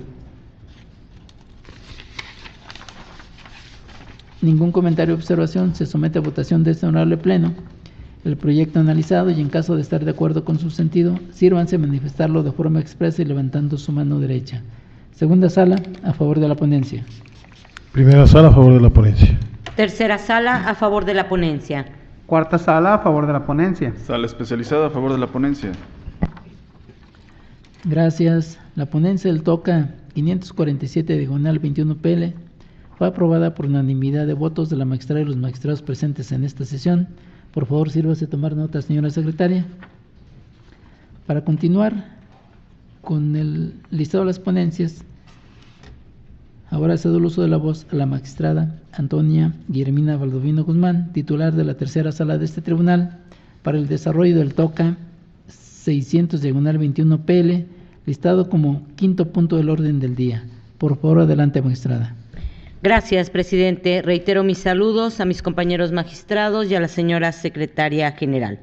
ningún comentario o observación, se somete a votación de este honorable pleno el proyecto analizado y en caso de estar de acuerdo con su sentido, sírvanse a manifestarlo de forma expresa y levantando su mano derecha. Segunda sala, a favor de la ponencia. Primera sala, a favor de la ponencia. Tercera sala, a favor de la ponencia. Cuarta sala, a favor de la ponencia. Sala especializada a favor de la ponencia. Gracias. La ponencia del TOCA 547 diagonal 21 PL fue aprobada por unanimidad de votos de la magistrada y los magistrados presentes en esta sesión. Por favor, sírvase a tomar nota, señora secretaria. Para continuar con el listado de las ponencias, ahora cedo el uso de la voz a la magistrada Antonia Guillermina Baldovino Guzmán, titular de la tercera sala de este tribunal, para el desarrollo del TOCA 600 diagonal 21 PL, listado como quinto punto del orden del día. Por favor, adelante, magistrada. Gracias, presidente. Reitero mis saludos a mis compañeros magistrados y a la señora secretaria general.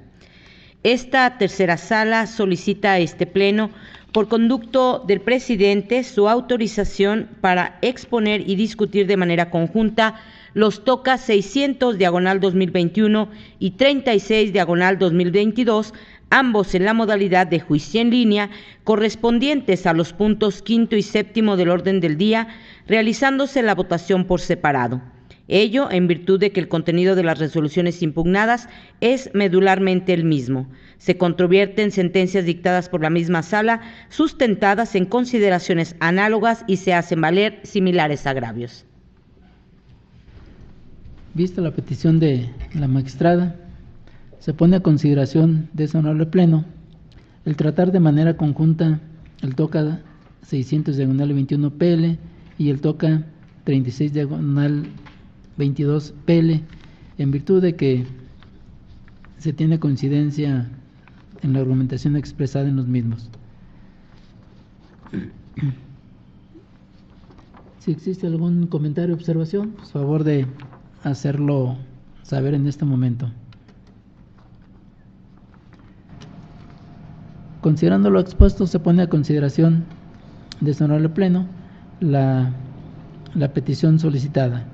Esta tercera sala solicita a este pleno, por conducto del presidente, su autorización para exponer y discutir de manera conjunta los TOCA 600 diagonal 2021 y 36 diagonal 2022, ambos en la modalidad de juicio en línea, correspondientes a los puntos quinto y séptimo del orden del día, realizándose la votación por separado. Ello en virtud de que el contenido de las resoluciones impugnadas es medularmente el mismo. Se controvierten sentencias dictadas por la misma sala, sustentadas en consideraciones análogas y se hacen valer similares agravios. Vista la petición de la magistrada, se pone a consideración de ese honorable pleno el tratar de manera conjunta el TOCA 600 diagonal 21 PL y el TOCA 36 diagonal 22 PL, en virtud de que se tiene coincidencia en la argumentación expresada en los mismos. Si existe algún comentario o observación, por favor de hacerlo saber en este momento. Considerando lo expuesto, se pone a consideración de este honorable pleno la petición solicitada.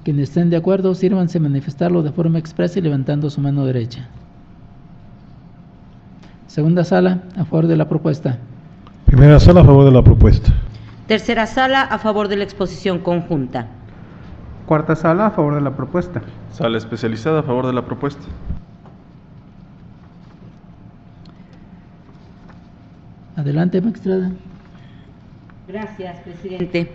Quienes estén de acuerdo, sírvanse a manifestarlo de forma expresa y levantando su mano derecha. Segunda sala, a favor de la propuesta. Primera sala, a favor de la propuesta. Tercera sala, a favor de la exposición conjunta. Cuarta sala, a favor de la propuesta. Sala especializada a favor de la propuesta. Adelante, magistrada. Gracias, presidente.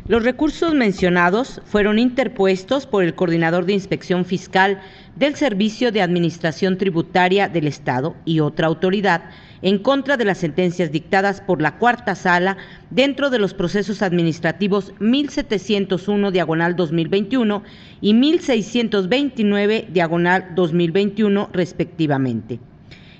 Los recursos mencionados fueron interpuestos por el Coordinador de Inspección Fiscal del Servicio de Administración Tributaria del Estado y otra autoridad en contra de las sentencias dictadas por la cuarta sala dentro de los procesos administrativos 1701 diagonal 2021 y 1629 diagonal 2021 respectivamente.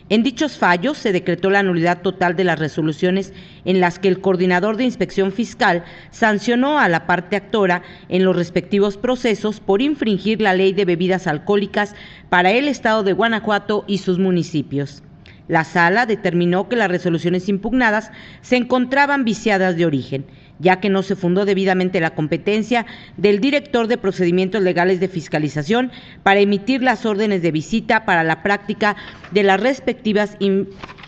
En dichos fallos se decretó la nulidad total de las resoluciones en las que el Coordinador de Inspección Fiscal sancionó a la parte actora en los respectivos procesos por infringir la Ley de Bebidas Alcohólicas para el Estado de Guanajuato y sus municipios. La sala determinó que las resoluciones impugnadas se encontraban viciadas de origen, ya que no se fundó debidamente la competencia del director de procedimientos legales de fiscalización para emitir las órdenes de visita para la práctica de las respectivas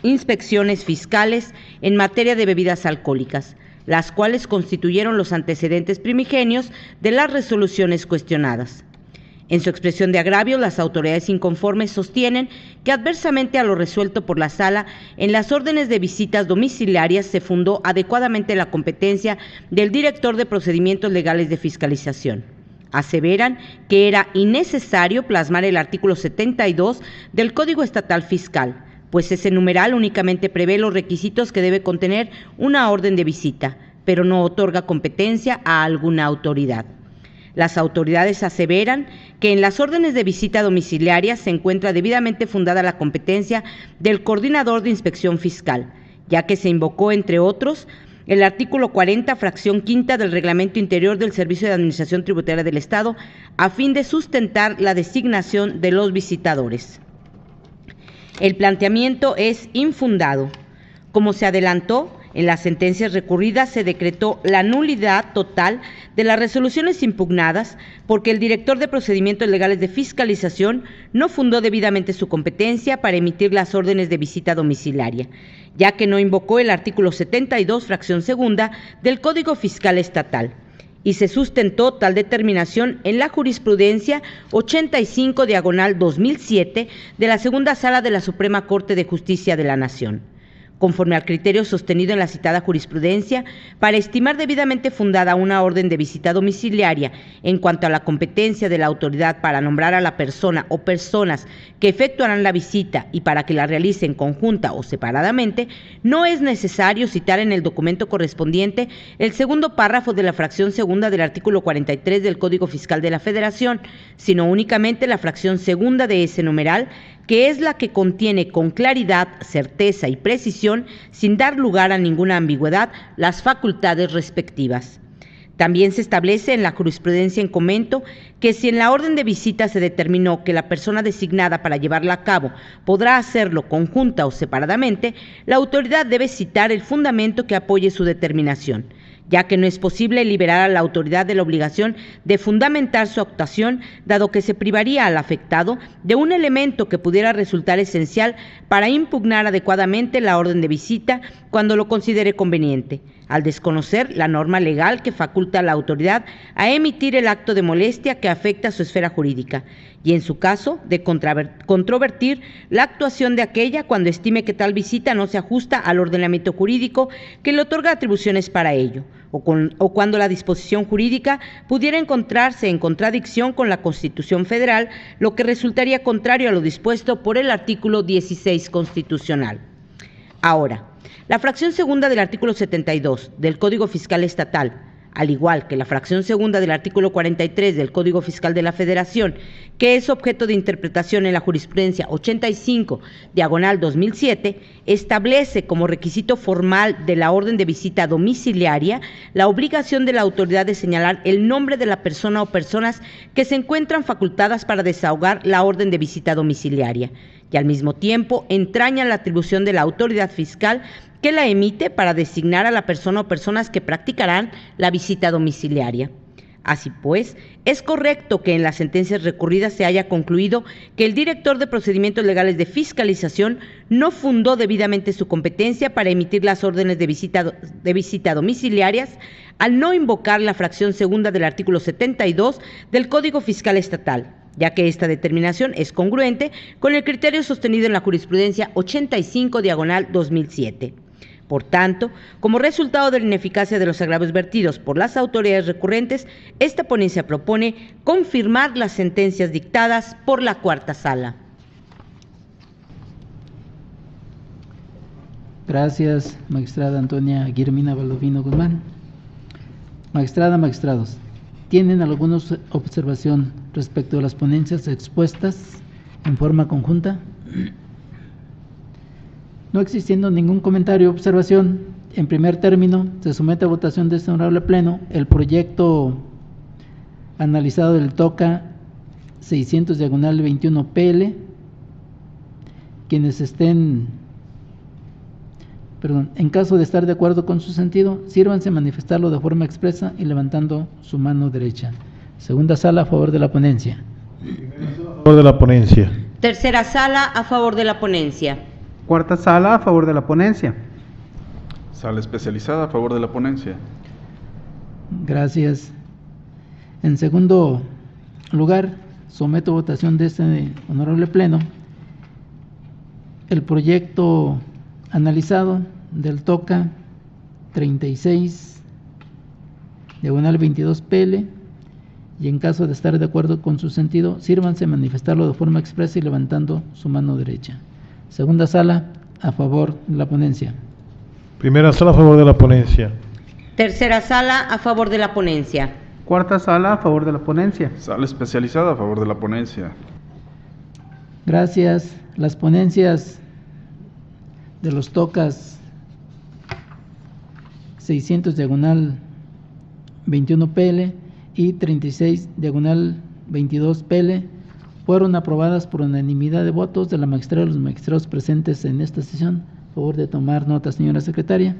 inspecciones fiscales en materia de bebidas alcohólicas, las cuales constituyeron los antecedentes primigenios de las resoluciones cuestionadas. En su expresión de agravio, las autoridades inconformes sostienen que adversamente a lo resuelto por la sala, en las órdenes de visitas domiciliarias se fundó adecuadamente la competencia del director de procedimientos legales de fiscalización. Aseveran que era innecesario plasmar el artículo 72 del Código Estatal Fiscal, pues ese numeral únicamente prevé los requisitos que debe contener una orden de visita, pero no otorga competencia a alguna autoridad. Las autoridades aseveran que en las órdenes de visita domiciliaria se encuentra debidamente fundada la competencia del Coordinador de Inspección Fiscal, ya que se invocó, entre otros, el artículo 40, fracción quinta del Reglamento Interior del Servicio de Administración Tributaria del Estado, a fin de sustentar la designación de los visitadores. El planteamiento es infundado. Como se adelantó, en las sentencias recurridas se decretó la nulidad total de las resoluciones impugnadas porque el director de procedimientos legales de fiscalización no fundó debidamente su competencia para emitir las órdenes de visita domiciliaria, ya que no invocó el artículo 72, fracción segunda del Código Fiscal Estatal, y se sustentó tal determinación en la jurisprudencia 85/2007 de la Segunda Sala de la Suprema Corte de Justicia de la Nación. Conforme al criterio sostenido en la citada jurisprudencia, para estimar debidamente fundada una orden de visita domiciliaria en cuanto a la competencia de la autoridad para nombrar a la persona o personas que efectuarán la visita y para que la realicen conjunta o separadamente, no es necesario citar en el documento correspondiente el segundo párrafo de la fracción segunda del artículo 43 del Código Fiscal de la Federación, sino únicamente la fracción segunda de ese numeral, que es la que contiene con claridad, certeza y precisión, sin dar lugar a ninguna ambigüedad, las facultades respectivas. También se establece en la jurisprudencia en comento que si en la orden de visita se determinó que la persona designada para llevarla a cabo podrá hacerlo conjunta o separadamente, la autoridad debe citar el fundamento que apoye su determinación, ya que no es posible liberar a la autoridad de la obligación de fundamentar su actuación, dado que se privaría al afectado de un elemento que pudiera resultar esencial para impugnar adecuadamente la orden de visita cuando lo considere conveniente, al desconocer la norma legal que faculta a la autoridad a emitir el acto de molestia que afecta a su esfera jurídica, y en su caso de controvertir la actuación de aquella cuando estime que tal visita no se ajusta al ordenamiento jurídico que le otorga atribuciones para ello, o cuando la disposición jurídica pudiera encontrarse en contradicción con la Constitución Federal, lo que resultaría contrario a lo dispuesto por el artículo 16 constitucional. Ahora, la fracción segunda del artículo 72 del Código Fiscal Estatal, al igual que la fracción segunda del artículo 43 del Código Fiscal de la Federación, que es objeto de interpretación en la jurisprudencia 85/2007, establece como requisito formal de la orden de visita domiciliaria la obligación de la autoridad de señalar el nombre de la persona o personas que se encuentran facultadas para desahogar la orden de visita domiciliaria, y al mismo tiempo entraña la atribución de la autoridad fiscal que la emite para designar a la persona o personas que practicarán la visita domiciliaria. Así pues, es correcto que en las sentencias recurridas se haya concluido que el director de procedimientos legales de fiscalización no fundó debidamente su competencia para emitir las órdenes de visita domiciliarias al no invocar la fracción segunda del artículo 72 del Código Fiscal Estatal, ya que esta determinación es congruente con el criterio sostenido en la jurisprudencia 85/2007. Por tanto, como resultado de la ineficacia de los agravios vertidos por las autoridades recurrentes, esta ponencia propone confirmar las sentencias dictadas por la Cuarta Sala. Gracias, magistrada Antonia Guillermina Baldovino Guzmán. Magistrada, magistrados, ¿tienen alguna observación respecto a las ponencias expuestas en forma conjunta? No existiendo ningún comentario o observación, en primer término, se somete a votación de este honorable Pleno el proyecto analizado del TOCA 600/21 PL. Quienes estén, en caso de estar de acuerdo con su sentido, sírvanse a manifestarlo de forma expresa y levantando su mano derecha. Segunda Sala, a favor de la ponencia. A favor de la ponencia. Tercera Sala, a favor de la ponencia. Cuarta Sala, a favor de la ponencia. Sala especializada, a favor de la ponencia. Gracias. En segundo lugar, someto a votación de este honorable Pleno el proyecto analizado del TOCA 36/22 PL, y en caso de estar de acuerdo con su sentido, sírvanse a manifestarlo de forma expresa y levantando su mano derecha. Segunda Sala, a favor de la ponencia. Primera Sala, a favor de la ponencia. Tercera Sala, a favor de la ponencia. Cuarta sala, a favor de la ponencia. Sala especializada a favor de la ponencia. Gracias. Las ponencias de los tocas 600 diagonal 21 PL y 36 diagonal 22 PL fueron aprobadas por unanimidad de votos de la magistrada y los magistrados presentes en esta sesión. Por favor de tomar nota, señora secretaria.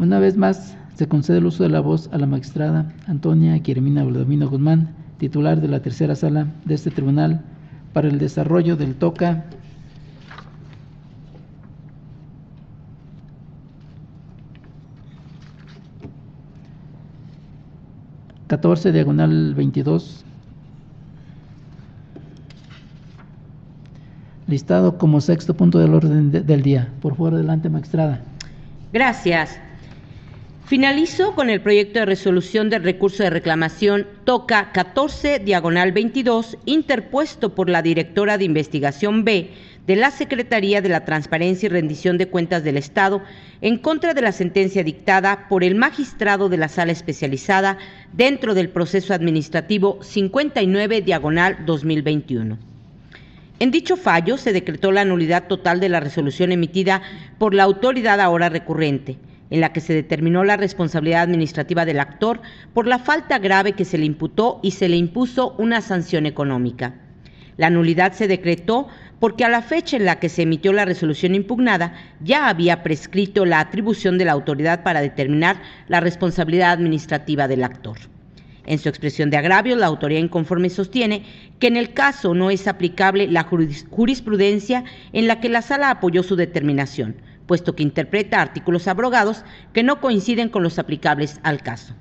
Una vez más, se concede el uso de la voz a la magistrada Antonia Quiremina Vladimiro Guzmán, titular de la tercera sala de este tribunal, para el desarrollo del TOCA 14 diagonal 22, listado como sexto punto del orden del día. Por favor, adelante, magistrada. Gracias. Finalizo con el proyecto de resolución del recurso de reclamación TOCA 14 diagonal 22, interpuesto por la directora de investigación B de la Secretaría de la Transparencia y Rendición de Cuentas del Estado en contra de la sentencia dictada por el magistrado de la Sala Especializada dentro del proceso administrativo 59 diagonal 2021. En dicho fallo se decretó la nulidad total de la resolución emitida por la autoridad ahora recurrente, en la que se determinó la responsabilidad administrativa del actor por la falta grave que se le imputó y se le impuso una sanción económica. La nulidad se decretó porque a la fecha en la que se emitió la resolución impugnada ya había prescrito la atribución de la autoridad para determinar la responsabilidad administrativa del actor. En su expresión de agravio, la autoridad inconforme sostiene que en el caso no es aplicable la jurisprudencia en la que la Sala apoyó su determinación, puesto que interpreta artículos abrogados que no coinciden con los aplicables al caso.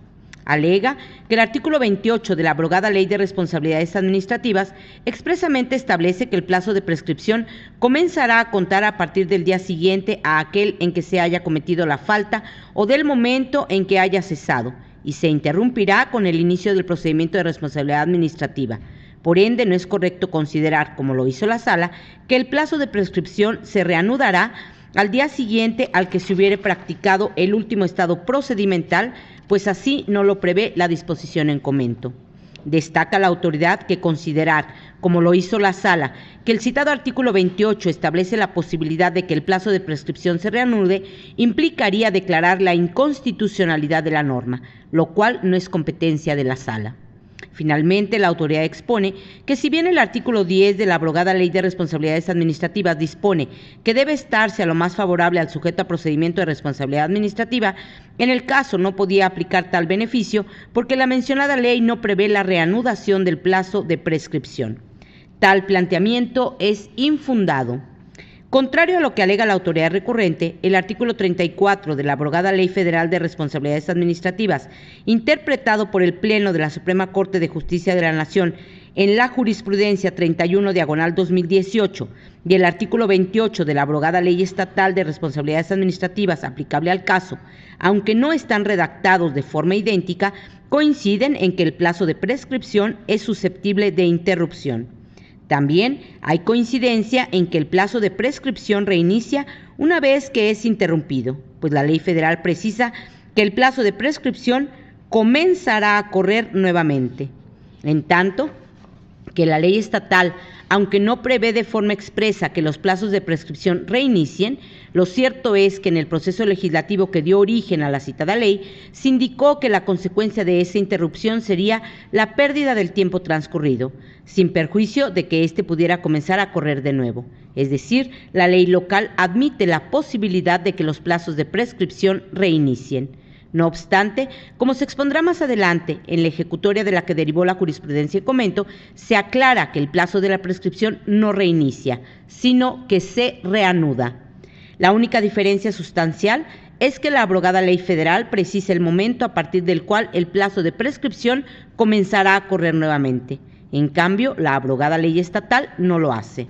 Alega que el artículo 28 de la abrogada Ley de Responsabilidades Administrativas expresamente establece que el plazo de prescripción comenzará a contar a partir del día siguiente a aquel en que se haya cometido la falta o del momento en que haya cesado, y se interrumpirá con el inicio del procedimiento de responsabilidad administrativa. Por ende, no es correcto considerar, como lo hizo la Sala, que el plazo de prescripción se reanudará al día siguiente al que se hubiere practicado el último estado procedimental, pues así no lo prevé la disposición en comento. Destaca la autoridad que considerar, como lo hizo la Sala, que el citado artículo 28 establece la posibilidad de que el plazo de prescripción se reanude, implicaría declarar la inconstitucionalidad de la norma, lo cual no es competencia de la Sala. Finalmente, la autoridad expone que si bien el artículo 10 de la abrogada Ley de Responsabilidades Administrativas dispone que debe estarse a lo más favorable al sujeto a procedimiento de responsabilidad administrativa, en el caso no podía aplicar tal beneficio porque la mencionada ley no prevé la reanudación del plazo de prescripción. Tal planteamiento es infundado. Contrario a lo que alega la autoridad recurrente, el artículo 34 de la abrogada Ley Federal de Responsabilidades Administrativas, interpretado por el Pleno de la Suprema Corte de Justicia de la Nación en la jurisprudencia 31 diagonal 2018 y el artículo 28 de la abrogada Ley Estatal de Responsabilidades Administrativas aplicable al caso, aunque no están redactados de forma idéntica, coinciden en que el plazo de prescripción es susceptible de interrupción. También hay coincidencia en que el plazo de prescripción reinicia una vez que es interrumpido, pues la ley federal precisa que el plazo de prescripción comenzará a correr nuevamente. En tanto que la ley estatal, aunque no prevé de forma expresa que los plazos de prescripción reinicien, lo cierto es que en el proceso legislativo que dio origen a la citada ley, se indicó que la consecuencia de esa interrupción sería la pérdida del tiempo transcurrido, sin perjuicio de que éste pudiera comenzar a correr de nuevo. Es decir, la ley local admite la posibilidad de que los plazos de prescripción reinicien. No obstante, como se expondrá más adelante en la ejecutoria de la que derivó la jurisprudencia en comento, se aclara que el plazo de la prescripción no reinicia, sino que se reanuda. La única diferencia sustancial es que la abrogada ley federal precisa el momento a partir del cual el plazo de prescripción comenzará a correr nuevamente. En cambio, la abrogada ley estatal no lo hace.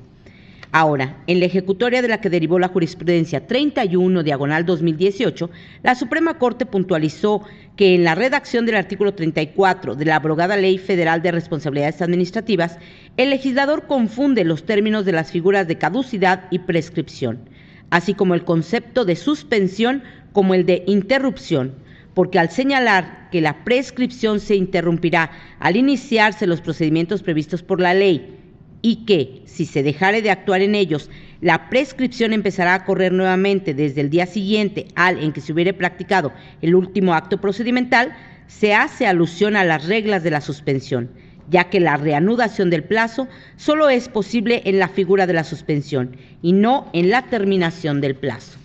Ahora, en la ejecutoria de la que derivó la jurisprudencia 31 diagonal 2018, la Suprema Corte puntualizó que en la redacción del artículo 34 de la abrogada Ley Federal de Responsabilidades Administrativas, el legislador confunde los términos de las figuras de caducidad y prescripción, así como el concepto de suspensión como el de interrupción, porque al señalar que la prescripción se interrumpirá al iniciarse los procedimientos previstos por la ley y que, si se dejare de actuar en ellos, la prescripción empezará a correr nuevamente desde el día siguiente al en que se hubiere practicado el último acto procedimental, se hace alusión a las reglas de la suspensión, ya que la reanudación del plazo solo es posible en la figura de la suspensión y no en la terminación del plazo.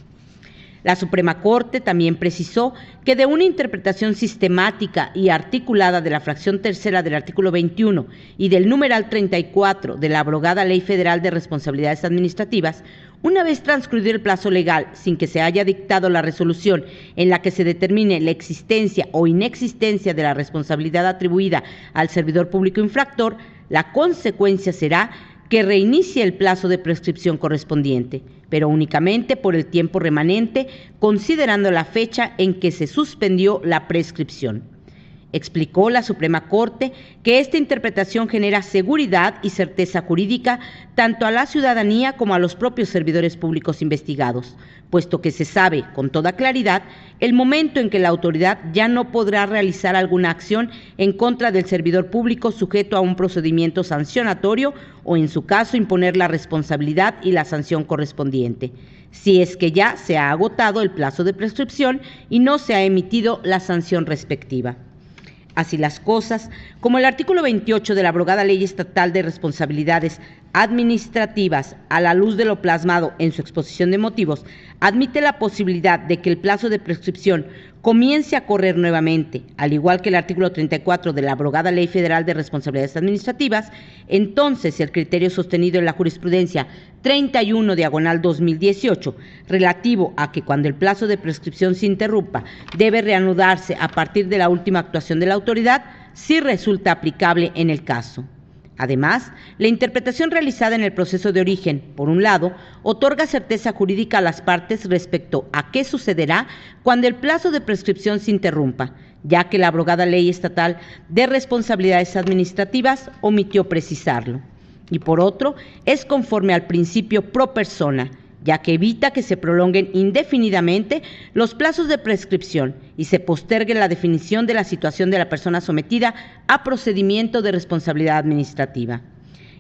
La Suprema Corte también precisó que de una interpretación sistemática y articulada de la fracción tercera del artículo 21 y del numeral 34 de la abrogada Ley Federal de Responsabilidades Administrativas, una vez transcurrido el plazo legal sin que se haya dictado la resolución en la que se determine la existencia o inexistencia de la responsabilidad atribuida al servidor público infractor, la consecuencia será que reinicie el plazo de prescripción correspondiente, pero únicamente por el tiempo remanente, considerando la fecha en que se suspendió la prescripción. Explicó la Suprema Corte que esta interpretación genera seguridad y certeza jurídica tanto a la ciudadanía como a los propios servidores públicos investigados, puesto que se sabe con toda claridad el momento en que la autoridad ya no podrá realizar alguna acción en contra del servidor público sujeto a un procedimiento sancionatorio o, en su caso, imponer la responsabilidad y la sanción correspondiente, si es que ya se ha agotado el plazo de prescripción y no se ha emitido la sanción respectiva. Así las cosas, como el artículo 28 de la abrogada Ley Estatal de Responsabilidades Administrativas, a la luz de lo plasmado en su exposición de motivos, admite la posibilidad de que el plazo de prescripción comience a correr nuevamente, al igual que el artículo 34 de la abrogada Ley Federal de Responsabilidades Administrativas, entonces el criterio sostenido en la jurisprudencia 31/2018, relativo a que cuando el plazo de prescripción se interrumpa, debe reanudarse a partir de la última actuación de la autoridad, sí resulta aplicable en el caso. Además, la interpretación realizada en el proceso de origen, por un lado, otorga certeza jurídica a las partes respecto a qué sucederá cuando el plazo de prescripción se interrumpa, ya que la abrogada Ley Estatal de Responsabilidades Administrativas omitió precisarlo. Y por otro, es conforme al principio pro persona, ya que evita que se prolonguen indefinidamente los plazos de prescripción y se postergue la definición de la situación de la persona sometida a procedimiento de responsabilidad administrativa.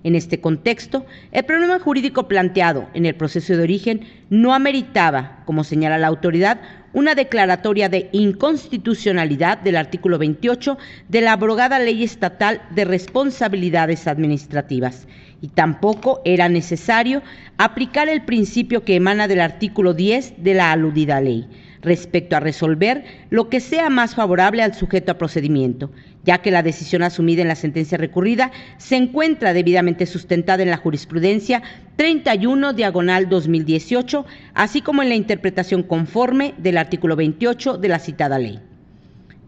En este contexto, el problema jurídico planteado en el proceso de origen no ameritaba, como señala la autoridad, una declaratoria de inconstitucionalidad del artículo 28 de la abrogada Ley Estatal de Responsabilidades Administrativas, y tampoco era necesario aplicar el principio que emana del artículo 10 de la aludida ley, respecto a resolver lo que sea más favorable al sujeto a procedimiento, ya que la decisión asumida en la sentencia recurrida se encuentra debidamente sustentada en la jurisprudencia 31/2018, así como en la interpretación conforme del artículo 28 de la citada ley.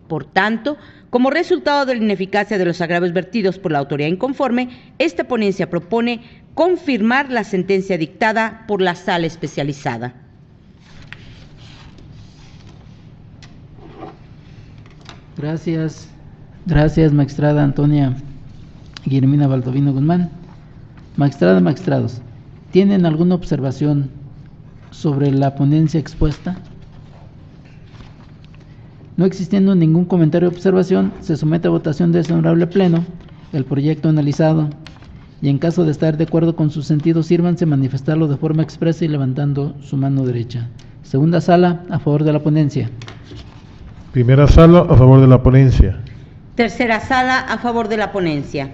Por tanto, como resultado de la ineficacia de los agravios vertidos por la autoridad inconforme, esta ponencia propone confirmar la sentencia dictada por la Sala Especializada. Gracias. Gracias, magistrada Antonia Guillermina Baldovino Guzmán. Magistrada, magistrados, ¿tienen alguna observación sobre la ponencia expuesta? No existiendo ningún comentario o observación, se somete a votación de este honorable pleno el proyecto analizado y en caso de estar de acuerdo con su sentido, sírvanse manifestarlo de forma expresa y levantando su mano derecha. Segunda sala, a favor de la ponencia. Primera sala, a favor de la ponencia. Tercera sala, a favor de la ponencia.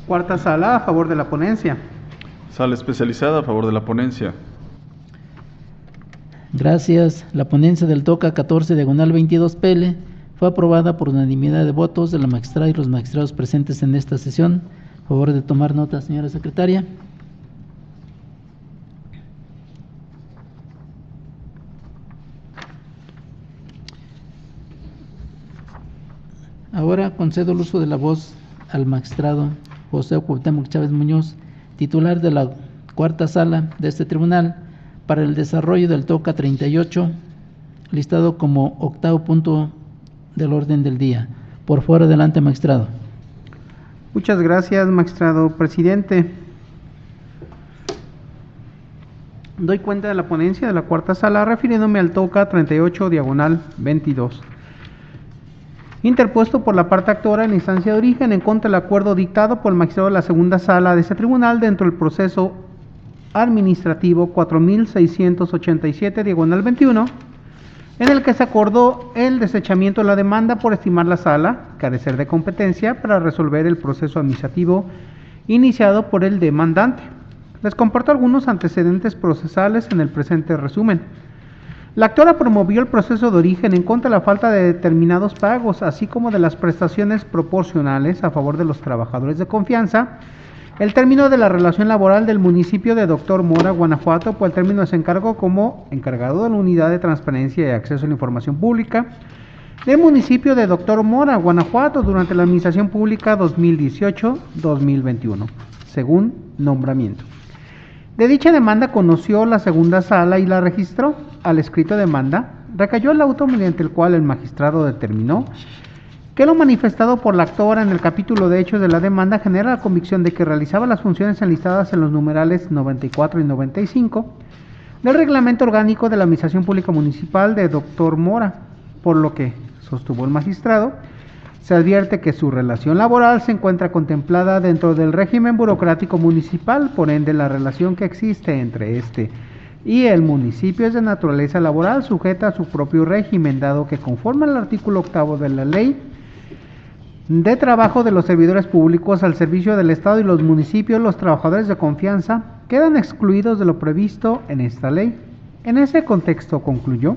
Cuarta sala, a favor de la ponencia. Sala especializada a favor de la ponencia. Gracias. La ponencia del TOCA 14/22 PL fue aprobada por unanimidad de votos de la magistrada y los magistrados presentes en esta sesión. A favor de tomar nota, señora secretaria. Ahora concedo el uso de la voz al magistrado José Cuauhtémoc Chávez Muñoz, titular de la cuarta sala de este tribunal, para el desarrollo del TOCA 38, listado como octavo punto del orden del día. Por favor, adelante, magistrado. Muchas gracias, magistrado presidente. Doy cuenta de la ponencia de la cuarta sala refiriéndome al TOCA 38/22. interpuesto por la parte actora en la instancia de origen en contra del acuerdo dictado por el magistrado de la segunda sala de ese tribunal dentro del proceso administrativo 4687/21, en el que se acordó el desechamiento de la demanda por estimar la sala carecer de competencia para resolver el proceso administrativo iniciado por el demandante. Les comparto algunos antecedentes procesales en el presente resumen. La actora promovió el proceso de origen en contra de la falta de determinados pagos, así como de las prestaciones proporcionales a favor de los trabajadores de confianza, el término de la relación laboral del municipio de Dr. Mora, Guanajuato, por el término de su encargo como encargado de la Unidad de Transparencia y Acceso a la Información Pública del municipio de Dr. Mora, Guanajuato, durante la Administración Pública 2018-2021, según nombramiento. De dicha demanda conoció la segunda sala y la registró. Al escrito de demanda recayó el auto mediante el cual el magistrado determinó que lo manifestado por la actora en el capítulo de hechos de la demanda genera la convicción de que realizaba las funciones enlistadas en los numerales 94 y 95 del Reglamento Orgánico de la Administración Pública Municipal de Dr. Mora, por lo que, sostuvo el magistrado, se advierte que su relación laboral se encuentra contemplada dentro del régimen burocrático municipal, por ende la relación que existe entre este y el municipio es de naturaleza laboral sujeta a su propio régimen, dado que conforme al artículo 8º de la Ley de Trabajo de los Servidores Públicos al servicio del Estado y los municipios, los trabajadores de confianza quedan excluidos de lo previsto en esta ley. En ese contexto, concluyó,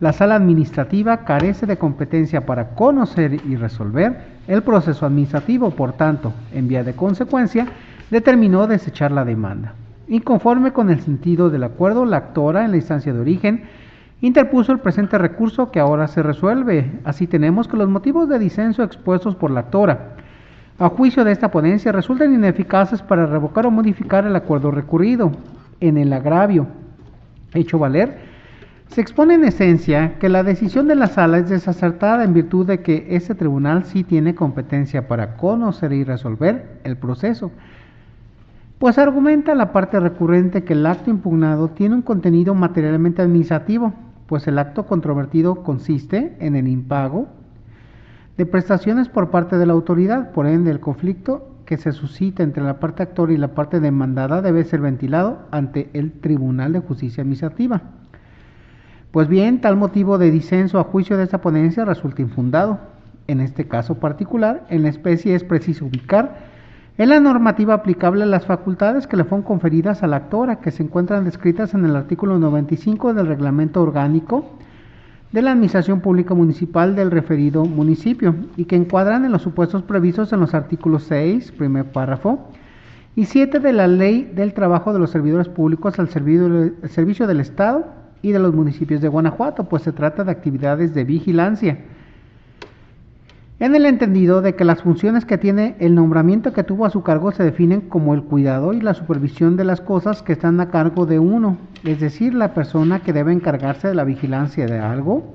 la sala administrativa carece de competencia para conocer y resolver el proceso administrativo, por tanto, en vía de consecuencia, determinó desechar la demanda. Inconforme con el sentido del acuerdo, la actora en la instancia de origen interpuso el presente recurso que ahora se resuelve. Así tenemos que los motivos de disenso expuestos por la actora, a juicio de esta ponencia, resultan ineficaces para revocar o modificar el acuerdo recurrido. En el agravio hecho valer, se expone en esencia que la decisión de la sala es desacertada en virtud de que ese tribunal sí tiene competencia para conocer y resolver el proceso, pues argumenta la parte recurrente que el acto impugnado tiene un contenido materialmente administrativo, pues el acto controvertido consiste en el impago de prestaciones por parte de la autoridad. Por ende, el conflicto que se suscita entre la parte actora y la parte demandada debe ser ventilado ante el Tribunal de Justicia Administrativa. Pues bien, tal motivo de disenso a juicio de esta ponencia resulta infundado. En este caso particular, en la especie es preciso ubicar en la normativa aplicable las facultades que le fueron conferidas a la actora, que se encuentran descritas en el artículo 95 del Reglamento Orgánico de la Administración Pública Municipal del referido municipio, y que encuadran en los supuestos previstos en los artículos 6, primer párrafo, y 7 de la Ley del Trabajo de los Servidores Públicos al servicio del Estado y de los municipios de Guanajuato, pues se trata de actividades de vigilancia, en el entendido de que las funciones que tiene el nombramiento que tuvo a su cargo se definen como el cuidado y la supervisión de las cosas que están a cargo de uno, es decir, la persona que debe encargarse de la vigilancia de algo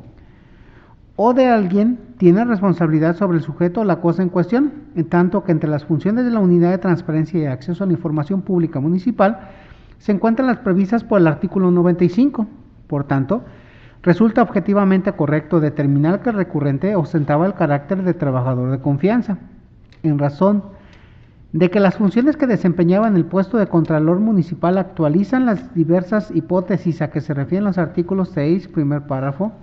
o de alguien tiene responsabilidad sobre el sujeto o la cosa en cuestión, en tanto que entre las funciones de la Unidad de Transparencia y Acceso a la Información Pública Municipal se encuentran las previstas por el artículo 95. Por tanto, resulta objetivamente correcto determinar que el recurrente ostentaba el carácter de trabajador de confianza, en razón de que las funciones que desempeñaba en el puesto de Contralor Municipal actualizan las diversas hipótesis a que se refieren los artículos 6, primer párrafo,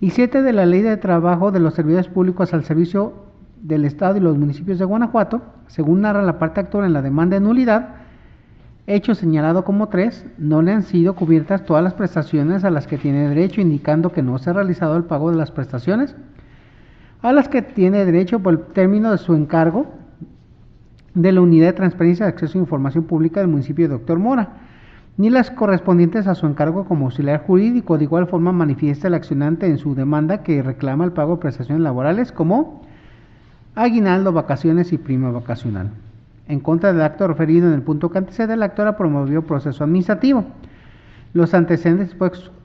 y 7 de la Ley de Trabajo de los Servidores Públicos al servicio del Estado y los municipios de Guanajuato, según narra la parte actora en la demanda de nulidad. Hecho señalado como 3, no le han sido cubiertas todas las prestaciones a las que tiene derecho, indicando que no se ha realizado el pago de las prestaciones a las que tiene derecho por el término de su encargo de la Unidad de Transparencia y Acceso a Información Pública del municipio de Dr. Mora, ni las correspondientes a su encargo como auxiliar jurídico. De igual forma manifiesta el accionante en su demanda que reclama el pago de prestaciones laborales como aguinaldo, vacaciones y prima vacacional. En contra del acto referido en el punto que antecede, la actora promovió proceso administrativo. Los antecedentes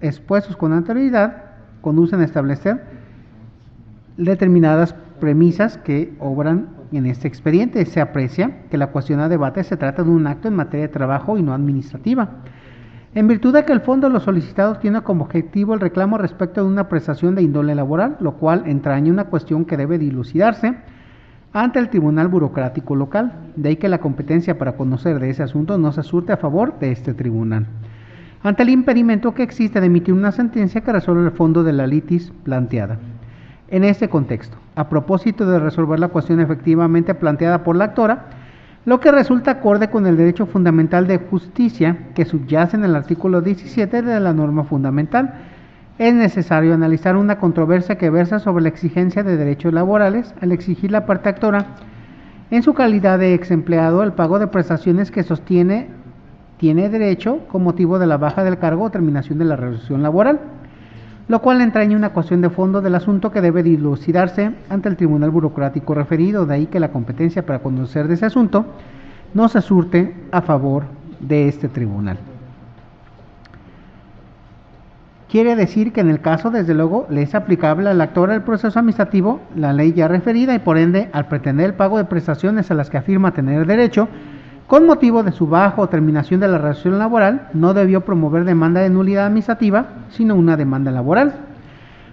expuestos con anterioridad conducen a establecer determinadas premisas que obran en este expediente. Se aprecia que la cuestión a debate se trata de un acto en materia de trabajo y no administrativa. en virtud de que el fondo de los solicitados tiene como objetivo el reclamo respecto de una prestación de índole laboral, lo cual entraña una cuestión que debe dilucidarse ante el Tribunal Burocrático Local, de ahí que la competencia para conocer de ese asunto no se surte a favor de este tribunal, ante el impedimento que existe de emitir una sentencia que resuelva el fondo de la litis planteada. En este contexto, a propósito de resolver la cuestión efectivamente planteada por la actora, lo que resulta acorde con el derecho fundamental de justicia que subyace en el artículo 17 de la norma fundamental, es necesario analizar una controversia que versa sobre la exigencia de derechos laborales al exigir la parte actora, en su calidad de ex empleado, el pago de prestaciones que tiene derecho con motivo de la baja del cargo o terminación de la relación laboral, lo cual entraña una cuestión de fondo del asunto que debe dilucidarse ante el tribunal burocrático referido, de ahí que la competencia para conocer de ese asunto no se surte a favor de este tribunal. Quiere decir que en el caso, desde luego, le es aplicable al actor del proceso administrativo la ley ya referida y por ende, al pretender el pago de prestaciones a las que afirma tener derecho, con motivo de su baja o terminación de la relación laboral, no debió promover demanda de nulidad administrativa, sino una demanda laboral.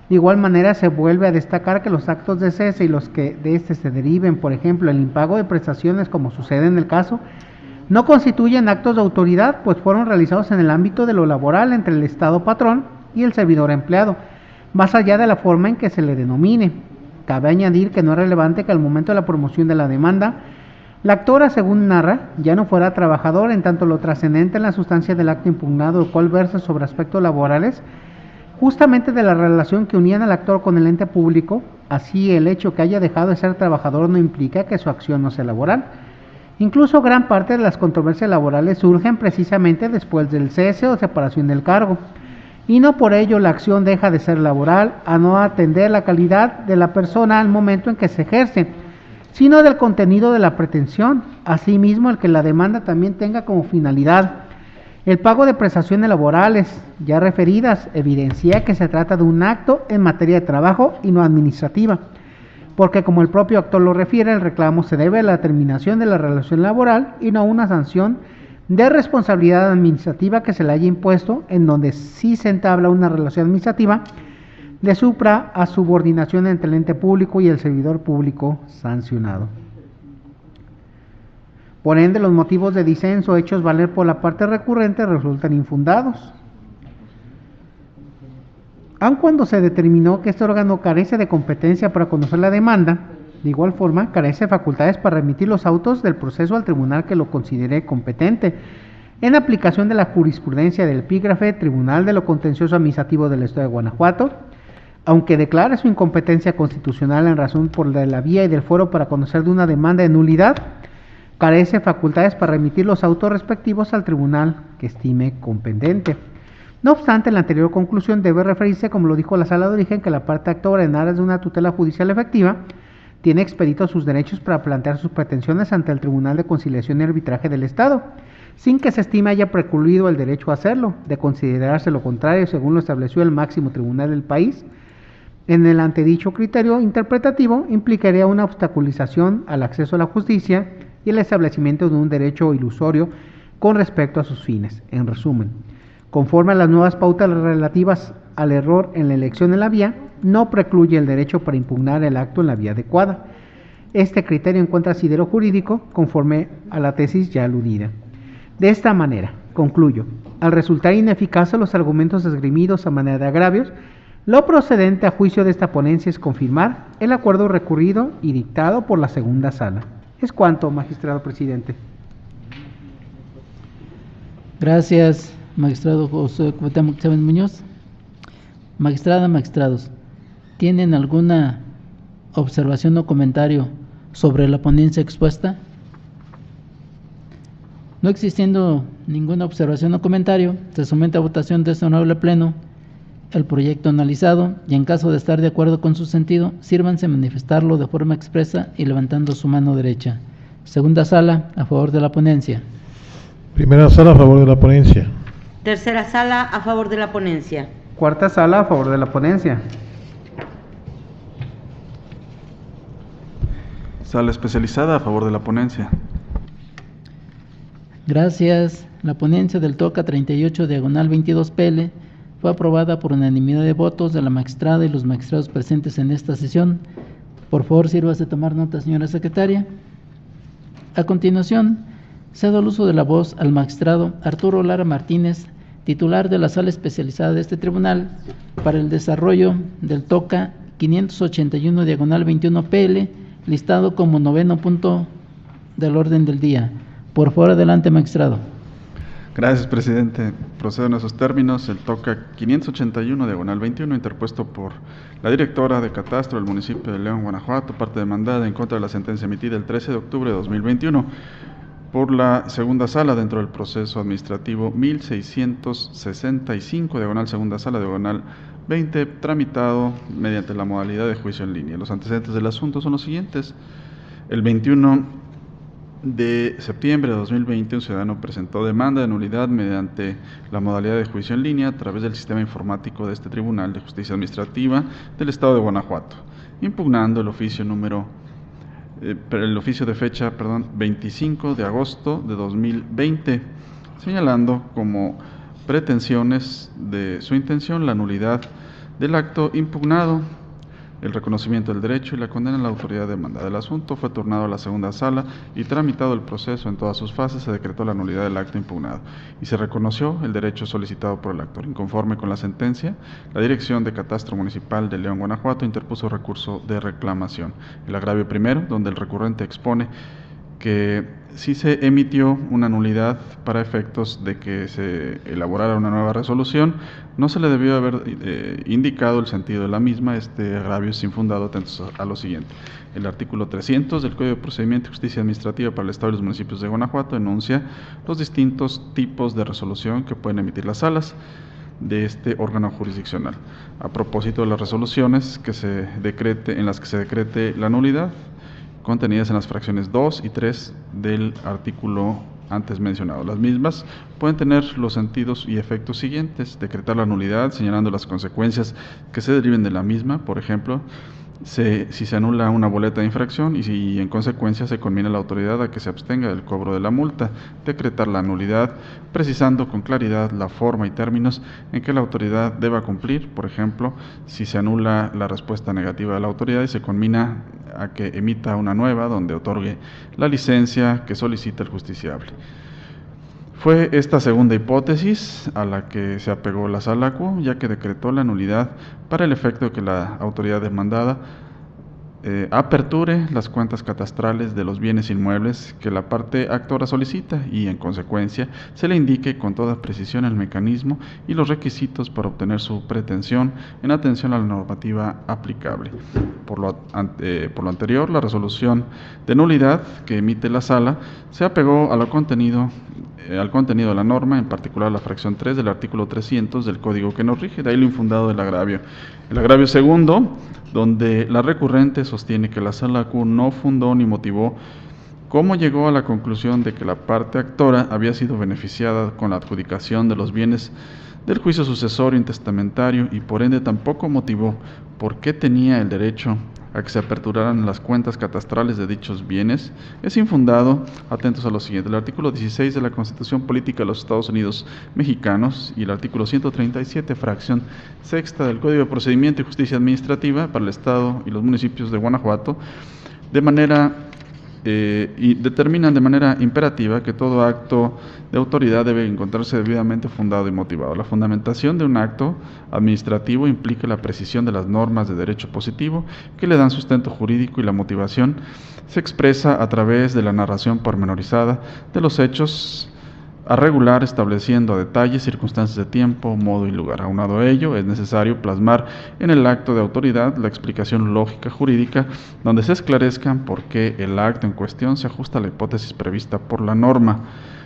De igual manera, se vuelve a destacar que los actos de cese y los que de este se deriven, por ejemplo, el impago de prestaciones, como sucede en el caso, no constituyen actos de autoridad, pues fueron realizados en el ámbito de lo laboral entre el Estado patrón y el servidor empleado, más allá de la forma en que se le denomine. Cabe añadir que no es relevante que al momento de la promoción de la demanda, la actora, según narra, ya no fuera trabajador, en tanto lo trascendente en la sustancia del acto impugnado, el cual versa sobre aspectos laborales, justamente de la relación que unían al actor con el ente público. Así, el hecho que haya dejado de ser trabajador no implica que su acción no sea laboral. Incluso gran parte de las controversias laborales surgen precisamente después del cese o separación del cargo, y no por ello la acción deja de ser laboral, a no atender la calidad de la persona al momento en que se ejerce, sino del contenido de la pretensión. Asimismo, el que la demanda también tenga como finalidad el pago de prestaciones laborales ya referidas evidencia que se trata de un acto en materia de trabajo y no administrativa, porque como el propio actor lo refiere, el reclamo se debe a la terminación de la relación laboral y no a una sanción de responsabilidad administrativa que se le haya impuesto, en donde sí se entabla una relación administrativa de supra a subordinación entre el ente público y el servidor público sancionado. Por ende, los motivos de disenso hechos valer por la parte recurrente resultan infundados. Aun cuando se determinó que este órgano carece de competencia para conocer la demanda, de igual forma carece de facultades para remitir los autos del proceso al tribunal que lo considere competente, en aplicación de la jurisprudencia del epígrafe Tribunal de lo Contencioso Administrativo del Estado de Guanajuato, aunque declare su incompetencia constitucional en razón por la vía y del foro para conocer de una demanda de nulidad, carece de facultades para remitir los autos respectivos al tribunal que estime competente. No obstante, la anterior conclusión debe referirse, como lo dijo la Sala de Origen, que la parte actora en aras de una tutela judicial efectiva tiene expeditos sus derechos para plantear sus pretensiones ante el Tribunal de Conciliación y Arbitraje del Estado, sin que se estime haya precluido el derecho a hacerlo, de considerarse lo contrario, según lo estableció el máximo tribunal del país. En el antedicho criterio interpretativo implicaría una obstaculización al acceso a la justicia y el establecimiento de un derecho ilusorio con respecto a sus fines. En resumen, conforme a las nuevas pautas relativas al error en la elección en la vía, no precluye el derecho para impugnar el acto en la vía adecuada. Este criterio encuentra asidero jurídico conforme a la tesis ya aludida. De esta manera, concluyo, al resultar ineficaces los argumentos esgrimidos a manera de agravios, lo procedente a juicio de esta ponencia es confirmar el acuerdo recurrido y dictado por la segunda sala. Es cuanto, magistrado presidente. Gracias, magistrado José Cuauhtémoc Chávez Muñoz. Magistrada, magistrados, ¿tienen alguna observación o comentario sobre la ponencia expuesta? No existiendo ninguna observación o comentario, se somete a votación de este honorable pleno el proyecto analizado y en caso de estar de acuerdo con su sentido, sírvanse a manifestarlo de forma expresa y levantando su mano derecha. Segunda sala, a favor de la ponencia. Primera sala, a favor de la ponencia. Tercera sala, a favor de la ponencia. Cuarta sala, a favor de la ponencia. Sala especializada, a favor de la ponencia. Gracias. La ponencia del TOCA 38 diagonal 22 PL fue aprobada por unanimidad de votos de la magistrada y los magistrados presentes en esta sesión. Por favor, sírvase tomar nota, señora secretaria. A continuación, cedo el uso de la voz al magistrado Arturo Lara Martínez, titular de la sala especializada de este tribunal, para el desarrollo del TOCA 581 diagonal 21 PL, listado como 9º punto del orden del día. Por favor, adelante, magistrado. Gracias, presidente. Procedo en esos términos. El TOCA 581 diagonal 21, interpuesto por la directora de Catastro del municipio de León, Guanajuato, parte demandada en contra de la sentencia emitida el 13 de octubre de 2021 por la segunda sala dentro del proceso administrativo 1665 diagonal segunda sala diagonal 20, tramitado mediante la modalidad de juicio en línea. Los antecedentes del asunto son los siguientes. El 21 de septiembre de 2020, un ciudadano presentó demanda de nulidad mediante la modalidad de juicio en línea a través del sistema informático de este Tribunal de Justicia Administrativa del Estado de Guanajuato, impugnando el oficio de fecha 25 de agosto de 2020, señalando como pretensiones de su intención la nulidad del acto impugnado, el reconocimiento del derecho y la condena a la autoridad demandada. El asunto fue turnado a la segunda sala y tramitado el proceso en todas sus fases, se decretó la nulidad del acto impugnado y se reconoció el derecho solicitado por el actor. Inconforme con la sentencia, la Dirección de Catastro Municipal de León, Guanajuato, interpuso recurso de reclamación. El agravio primero, donde el recurrente expone que sí se emitió una nulidad para efectos de que se elaborara una nueva resolución, no se le debió haber indicado el sentido de la misma. Este agravio es infundado, atentos a lo siguiente. El artículo 300 del Código de Procedimiento y Justicia Administrativa para el Estado y los municipios de Guanajuato enuncia los distintos tipos de resolución que pueden emitir las salas de este órgano jurisdiccional. A propósito de las resoluciones en las que se decrete la nulidad, contenidas en las fracciones 2 y 3 del artículo antes mencionado. Las mismas pueden tener los sentidos y efectos siguientes: decretar la nulidad señalando las consecuencias que se deriven de la misma, por ejemplo, si se anula una boleta de infracción y si en consecuencia se conmina a la autoridad a que se abstenga del cobro de la multa; decretar la nulidad precisando con claridad la forma y términos en que la autoridad deba cumplir, por ejemplo, si se anula la respuesta negativa de la autoridad y se conmina a que emita una nueva donde otorgue la licencia que solicita el justiciable. Fue esta segunda hipótesis a la que se apegó la Sala Q, ya que decretó la nulidad para el efecto de que la autoridad demandada aperture las cuentas catastrales de los bienes inmuebles que la parte actora solicita y, en consecuencia, se le indique con toda precisión el mecanismo y los requisitos para obtener su pretensión en atención a la normativa aplicable. Por lo anterior, la resolución de nulidad que emite la Sala se apegó al contenido de la norma, en particular la fracción 3 del artículo 300 del Código que nos rige, de ahí lo infundado del agravio. El agravio segundo, donde la recurrente sostiene que la Sala Q no fundó ni motivó cómo llegó a la conclusión de que la parte actora había sido beneficiada con la adjudicación de los bienes del juicio sucesorio intestamentario y por ende tampoco motivó por qué tenía el derecho a que se aperturaran las cuentas catastrales de dichos bienes, es infundado. Atentos a lo siguiente: el artículo 16 de la Constitución Política de los Estados Unidos Mexicanos y el artículo 137, fracción sexta del Código de Procedimiento y Justicia Administrativa para el Estado y los municipios de Guanajuato, y determinan de manera imperativa que todo acto de autoridad debe encontrarse debidamente fundado y motivado. La fundamentación de un acto administrativo implica la precisión de las normas de derecho positivo que le dan sustento jurídico, y la motivación se expresa a través de la narración pormenorizada de los hechos a regular, estableciendo detalles, circunstancias de tiempo, modo y lugar. Aunado a ello, es necesario plasmar en el acto de autoridad la explicación lógica jurídica, donde se esclarezcan por qué el acto en cuestión se ajusta a la hipótesis prevista por la norma.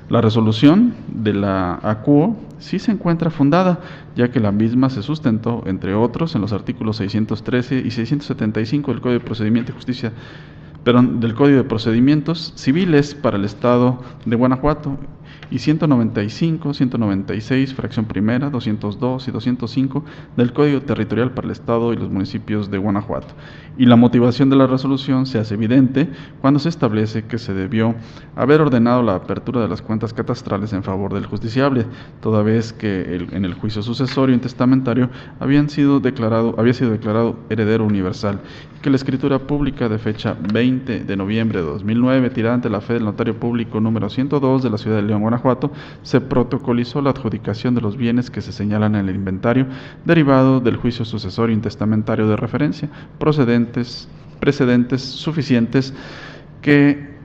La resolución de la ACUO sí se encuentra fundada, ya que la misma se sustentó, entre otros, en los artículos 613 y 675 del Código de Procedimiento y Justicia, del Código de Procedimientos Civiles para el Estado de Guanajuato, y 195, 196, fracción primera, 202 y 205 del Código Territorial para el Estado y los municipios de Guanajuato. Y la motivación de la resolución se hace evidente cuando se establece que se debió haber ordenado la apertura de las cuentas catastrales en favor del justiciable, toda vez que en el juicio sucesorio intestamentario había sido declarado heredero universal, y que la escritura pública de fecha 20 de noviembre de 2009, tirada ante la fe del notario público número 102 de la ciudad de León, Guanajuato, se protocolizó la adjudicación de los bienes que se señalan en el inventario derivado del juicio sucesorio intestamentario de referencia, precedentes suficientes que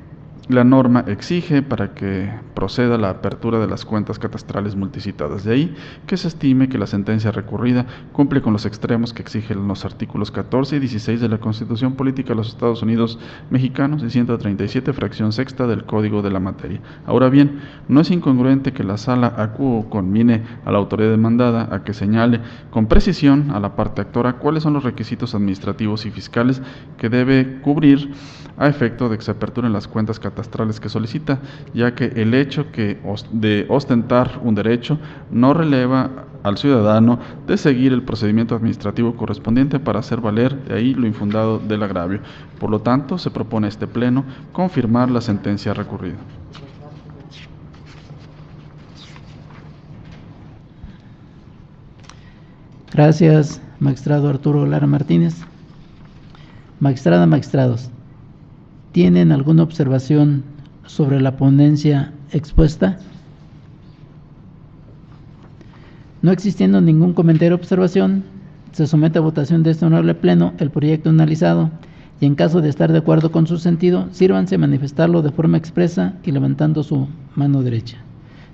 la norma exige para que proceda la apertura de las cuentas catastrales multicitadas. De ahí que se estime que la sentencia recurrida cumple con los extremos que exigen los artículos 14 y 16 de la Constitución Política de los Estados Unidos Mexicanos y 137, fracción sexta del Código de la materia. Ahora bien, no es incongruente que la Sala acuo conmine a la autoridad demandada a que señale con precisión a la parte actora cuáles son los requisitos administrativos y fiscales que debe cubrir a efecto de que se aperturen las cuentas catastrales que solicita, ya que el hecho de ostentar un derecho no releva al ciudadano de seguir el procedimiento administrativo correspondiente para hacer valer de ahí lo infundado del agravio. Por lo tanto, se propone a este Pleno confirmar la sentencia recurrida. Gracias, magistrado Arturo Lara Martínez. Magistrada, magistrados, ¿tienen alguna observación sobre la ponencia expuesta? No existiendo ningún comentario o observación, se somete a votación de este honorable Pleno el proyecto analizado y en caso de estar de acuerdo con su sentido, sírvanse a manifestarlo de forma expresa y levantando su mano derecha.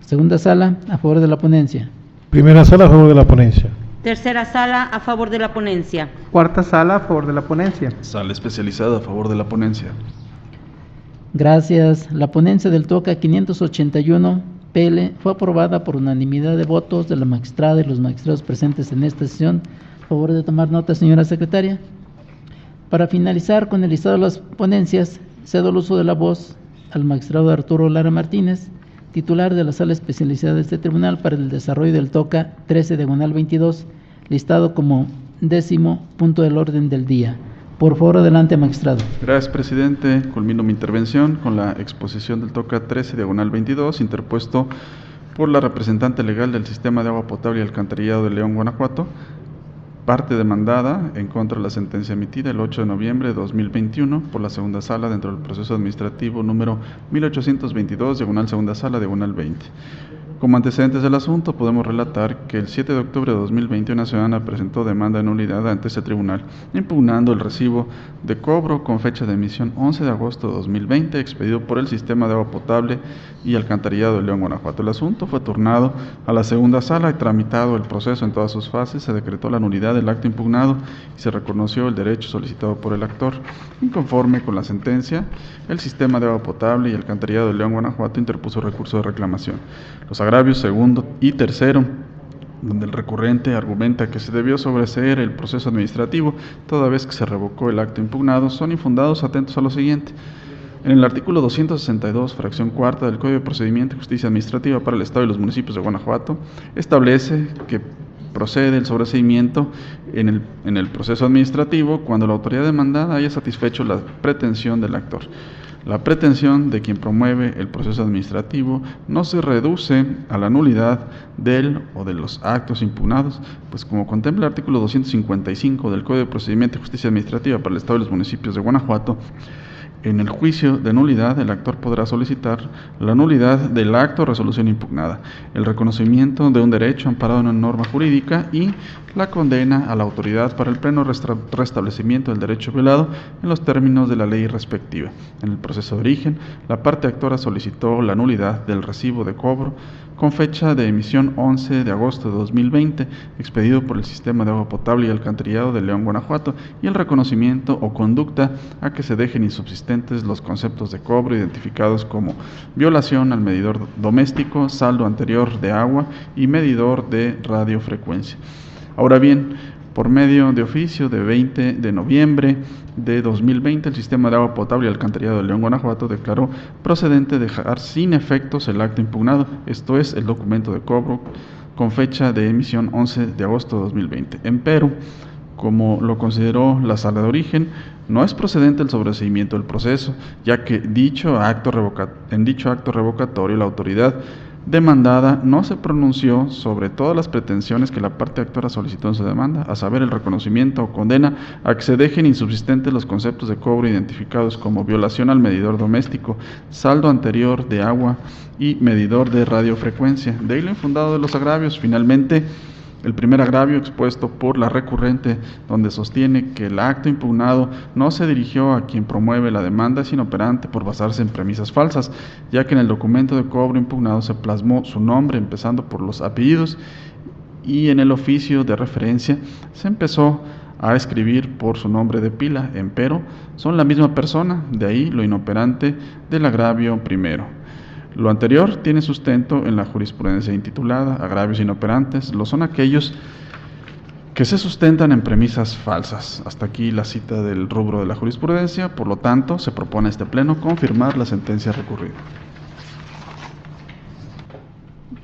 Segunda sala, a favor de la ponencia. Primera sala, a favor de la ponencia. Tercera sala, a favor de la ponencia. Cuarta sala, a favor de la ponencia. Sala especializada a favor de la ponencia. Gracias. La ponencia del TOCA 581 PL fue aprobada por unanimidad de votos de la magistrada y los magistrados presentes en esta sesión. A favor de tomar nota, señora secretaria. Para finalizar con el listado de las ponencias, cedo el uso de la voz al magistrado Arturo Lara Martínez, titular de la sala especializada de este tribunal para el desarrollo del TOCA 13/22, listado como 10º punto del orden del día. Por favor, adelante, magistrado. Gracias, presidente. Culmino mi intervención con la exposición del TOCA 13/22, interpuesto por la representante legal del Sistema de Agua Potable y Alcantarillado de León, Guanajuato, parte demandada en contra de la sentencia emitida el 8 de noviembre de 2021 por la segunda sala dentro del proceso administrativo número 1822, segunda sala, 20. Como antecedentes del asunto, podemos relatar que el 7 de octubre de 2020 una ciudadana presentó demanda de nulidad ante este tribunal, impugnando el recibo de cobro con fecha de emisión 11 de agosto de 2020, expedido por el Sistema de Agua Potable y Alcantarillado de León, Guanajuato. El asunto fue turnado a la segunda sala y tramitado el proceso en todas sus fases. Se decretó la nulidad del acto impugnado y se reconoció el derecho solicitado por el actor. Inconforme con la sentencia, el Sistema de Agua Potable y Alcantarillado de León, Guanajuato interpuso recurso de reclamación. Los agravios segundo y tercero, donde el recurrente argumenta que se debió sobreseer el proceso administrativo toda vez que se revocó el acto impugnado, son infundados, atentos a lo siguiente. En el artículo 262, fracción cuarta del Código de Procedimiento y Justicia Administrativa para el Estado y los municipios de Guanajuato, establece que procede el sobreseimiento en el proceso administrativo cuando la autoridad demandada haya satisfecho la pretensión del actor. La pretensión de quien promueve el proceso administrativo no se reduce a la nulidad del o de los actos impugnados, pues como contempla el artículo 255 del Código de Procedimiento y Justicia Administrativa para el Estado y los municipios de Guanajuato, en el juicio de nulidad, el actor podrá solicitar la nulidad del acto o resolución impugnada, el reconocimiento de un derecho amparado en una norma jurídica y la condena a la autoridad para el pleno restablecimiento del derecho violado en los términos de la ley respectiva. En el proceso de origen, la parte actora solicitó la nulidad del recibo de cobro con fecha de emisión 11 de agosto de 2020, expedido por el Sistema de Agua Potable y Alcantarillado de León, Guanajuato, y el reconocimiento o conducta a que se dejen insubsistentes los conceptos de cobro identificados como violación al medidor doméstico, saldo anterior de agua y medidor de radiofrecuencia. Ahora bien, Por medio de oficio de 20 de noviembre de 2020, el Sistema de Agua Potable y Alcantarillado de León, Guanajuato, declaró procedente dejar sin efectos el acto impugnado, esto es, el documento de cobro con fecha de emisión 11 de agosto de 2020. Empero, como lo consideró la Sala de Origen, no es procedente el sobreseimiento del proceso, ya que en dicho acto revocatorio la autoridad demandada no se pronunció sobre todas las pretensiones que la parte actora solicitó en su demanda, a saber, el reconocimiento o condena a que se dejen insubsistentes los conceptos de cobro identificados como violación al medidor doméstico, saldo anterior de agua y medidor de radiofrecuencia. De ahí lo infundado de los agravios. Finalmente, el primer agravio expuesto por la recurrente, donde sostiene que el acto impugnado no se dirigió a quien promueve la demanda, es inoperante por basarse en premisas falsas, ya que en el documento de cobro impugnado se plasmó su nombre empezando por los apellidos y en el oficio de referencia se empezó a escribir por su nombre de pila. Empero, son la misma persona, de ahí lo inoperante del agravio primero. Lo anterior tiene sustento en la jurisprudencia intitulada agravios inoperantes, lo son aquellos que se sustentan en premisas falsas. Hasta aquí la cita del rubro de la jurisprudencia, por lo tanto, se propone a este Pleno confirmar la sentencia recurrida.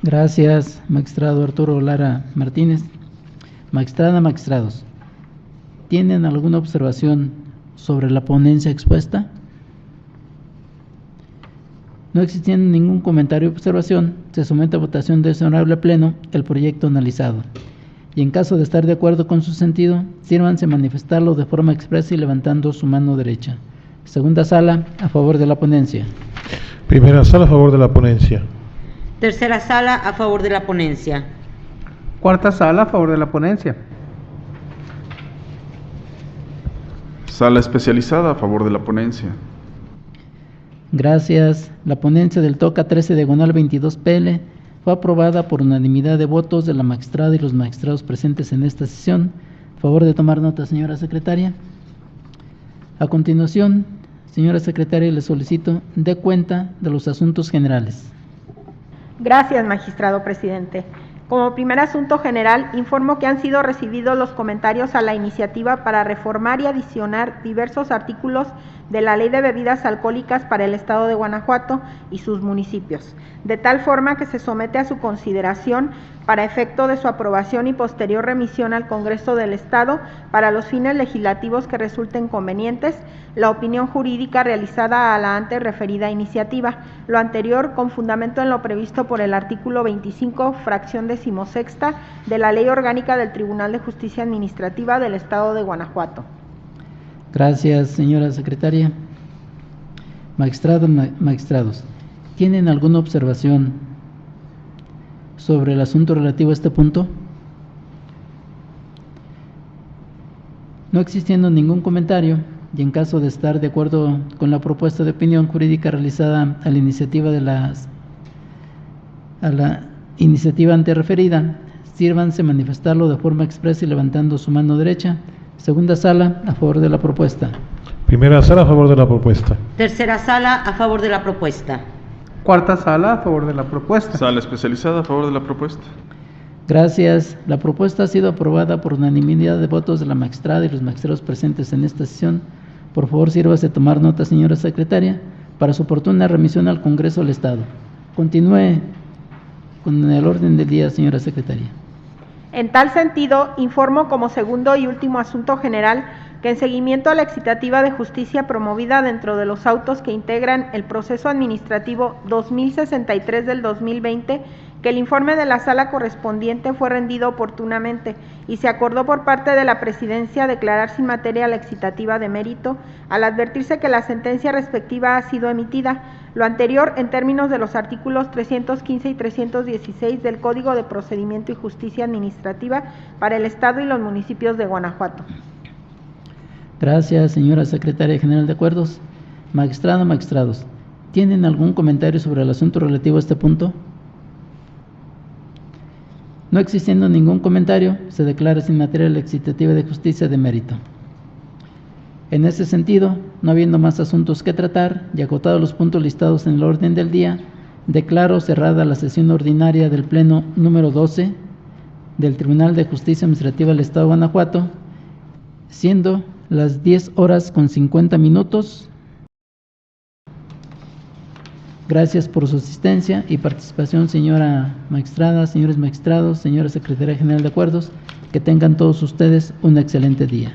Gracias, magistrado Arturo Lara Martínez. Magistrada, magistrados, ¿tienen alguna observación sobre la ponencia expuesta? No existiendo ningún comentario o observación, se somete a votación de ese honorable Pleno el proyecto analizado. Y en caso de estar de acuerdo con su sentido, sírvanse manifestarlo de forma expresa y levantando su mano derecha. Segunda sala, a favor de la ponencia. Primera sala, a favor de la ponencia. Tercera sala, a favor de la ponencia. Cuarta sala, a favor de la ponencia. Sala especializada, a favor de la ponencia. Gracias. La ponencia del TOCA 13 diagonal 22 PL fue aprobada por unanimidad de votos de la magistrada y los magistrados presentes en esta sesión. Favor de tomar nota, señora secretaria. A continuación, señora secretaria, le solicito dé cuenta de los asuntos generales. Gracias, magistrado presidente. Como primer asunto general, informo que han sido recibidos los comentarios a la iniciativa para reformar y adicionar diversos artículos de la Ley de Bebidas Alcohólicas para el Estado de Guanajuato y sus municipios, de tal forma que se somete a su consideración para efecto de su aprobación y posterior remisión al Congreso del Estado para los fines legislativos que resulten convenientes, la opinión jurídica realizada a la antes referida iniciativa, lo anterior con fundamento en lo previsto por el artículo 25, fracción 16ª de la Ley Orgánica del Tribunal de Justicia Administrativa del Estado de Guanajuato. Gracias, señora secretaria. Magistrados, ¿tienen alguna observación sobre el asunto relativo a este punto? No existiendo ningún comentario, y en caso de estar de acuerdo con la propuesta de opinión jurídica realizada a la iniciativa antes referida, sírvanse manifestarlo de forma expresa y levantando su mano derecha. Segunda sala, a favor de la propuesta. Primera sala, a favor de la propuesta. Tercera sala, a favor de la propuesta. Cuarta sala, a favor de la propuesta. Sala especializada, a favor de la propuesta. Gracias. La propuesta ha sido aprobada por unanimidad de votos de la magistrada y los magistrados presentes en esta sesión. Por favor, sírvase tomar nota, señora secretaria, para su oportuna remisión al Congreso del Estado. Continúe con el orden del día, señora secretaria. En tal sentido, informo como segundo y último asunto general que en seguimiento a la excitativa de justicia promovida dentro de los autos que integran el proceso administrativo 2063 del 2020, que el informe de la sala correspondiente fue rendido oportunamente y se acordó por parte de la Presidencia declarar sin materia la excitativa de mérito, al advertirse que la sentencia respectiva ha sido emitida, lo anterior en términos de los artículos 315 y 316 del Código de Procedimiento y Justicia Administrativa para el Estado y los municipios de Guanajuato. Gracias, señora secretaria general de acuerdos. Magistrados, ¿tienen algún comentario sobre el asunto relativo a este punto? No existiendo ningún comentario, se declara sin materia la excitativa de justicia de mérito. En ese sentido, no habiendo más asuntos que tratar y agotados los puntos listados en el orden del día, declaro cerrada la sesión ordinaria del Pleno número 12 del Tribunal de Justicia Administrativa del Estado de Guanajuato, siendo las 10:50. Gracias por su asistencia y participación, señora magistrada, señores magistrados, señora secretaria general de acuerdos. Que tengan todos ustedes un excelente día.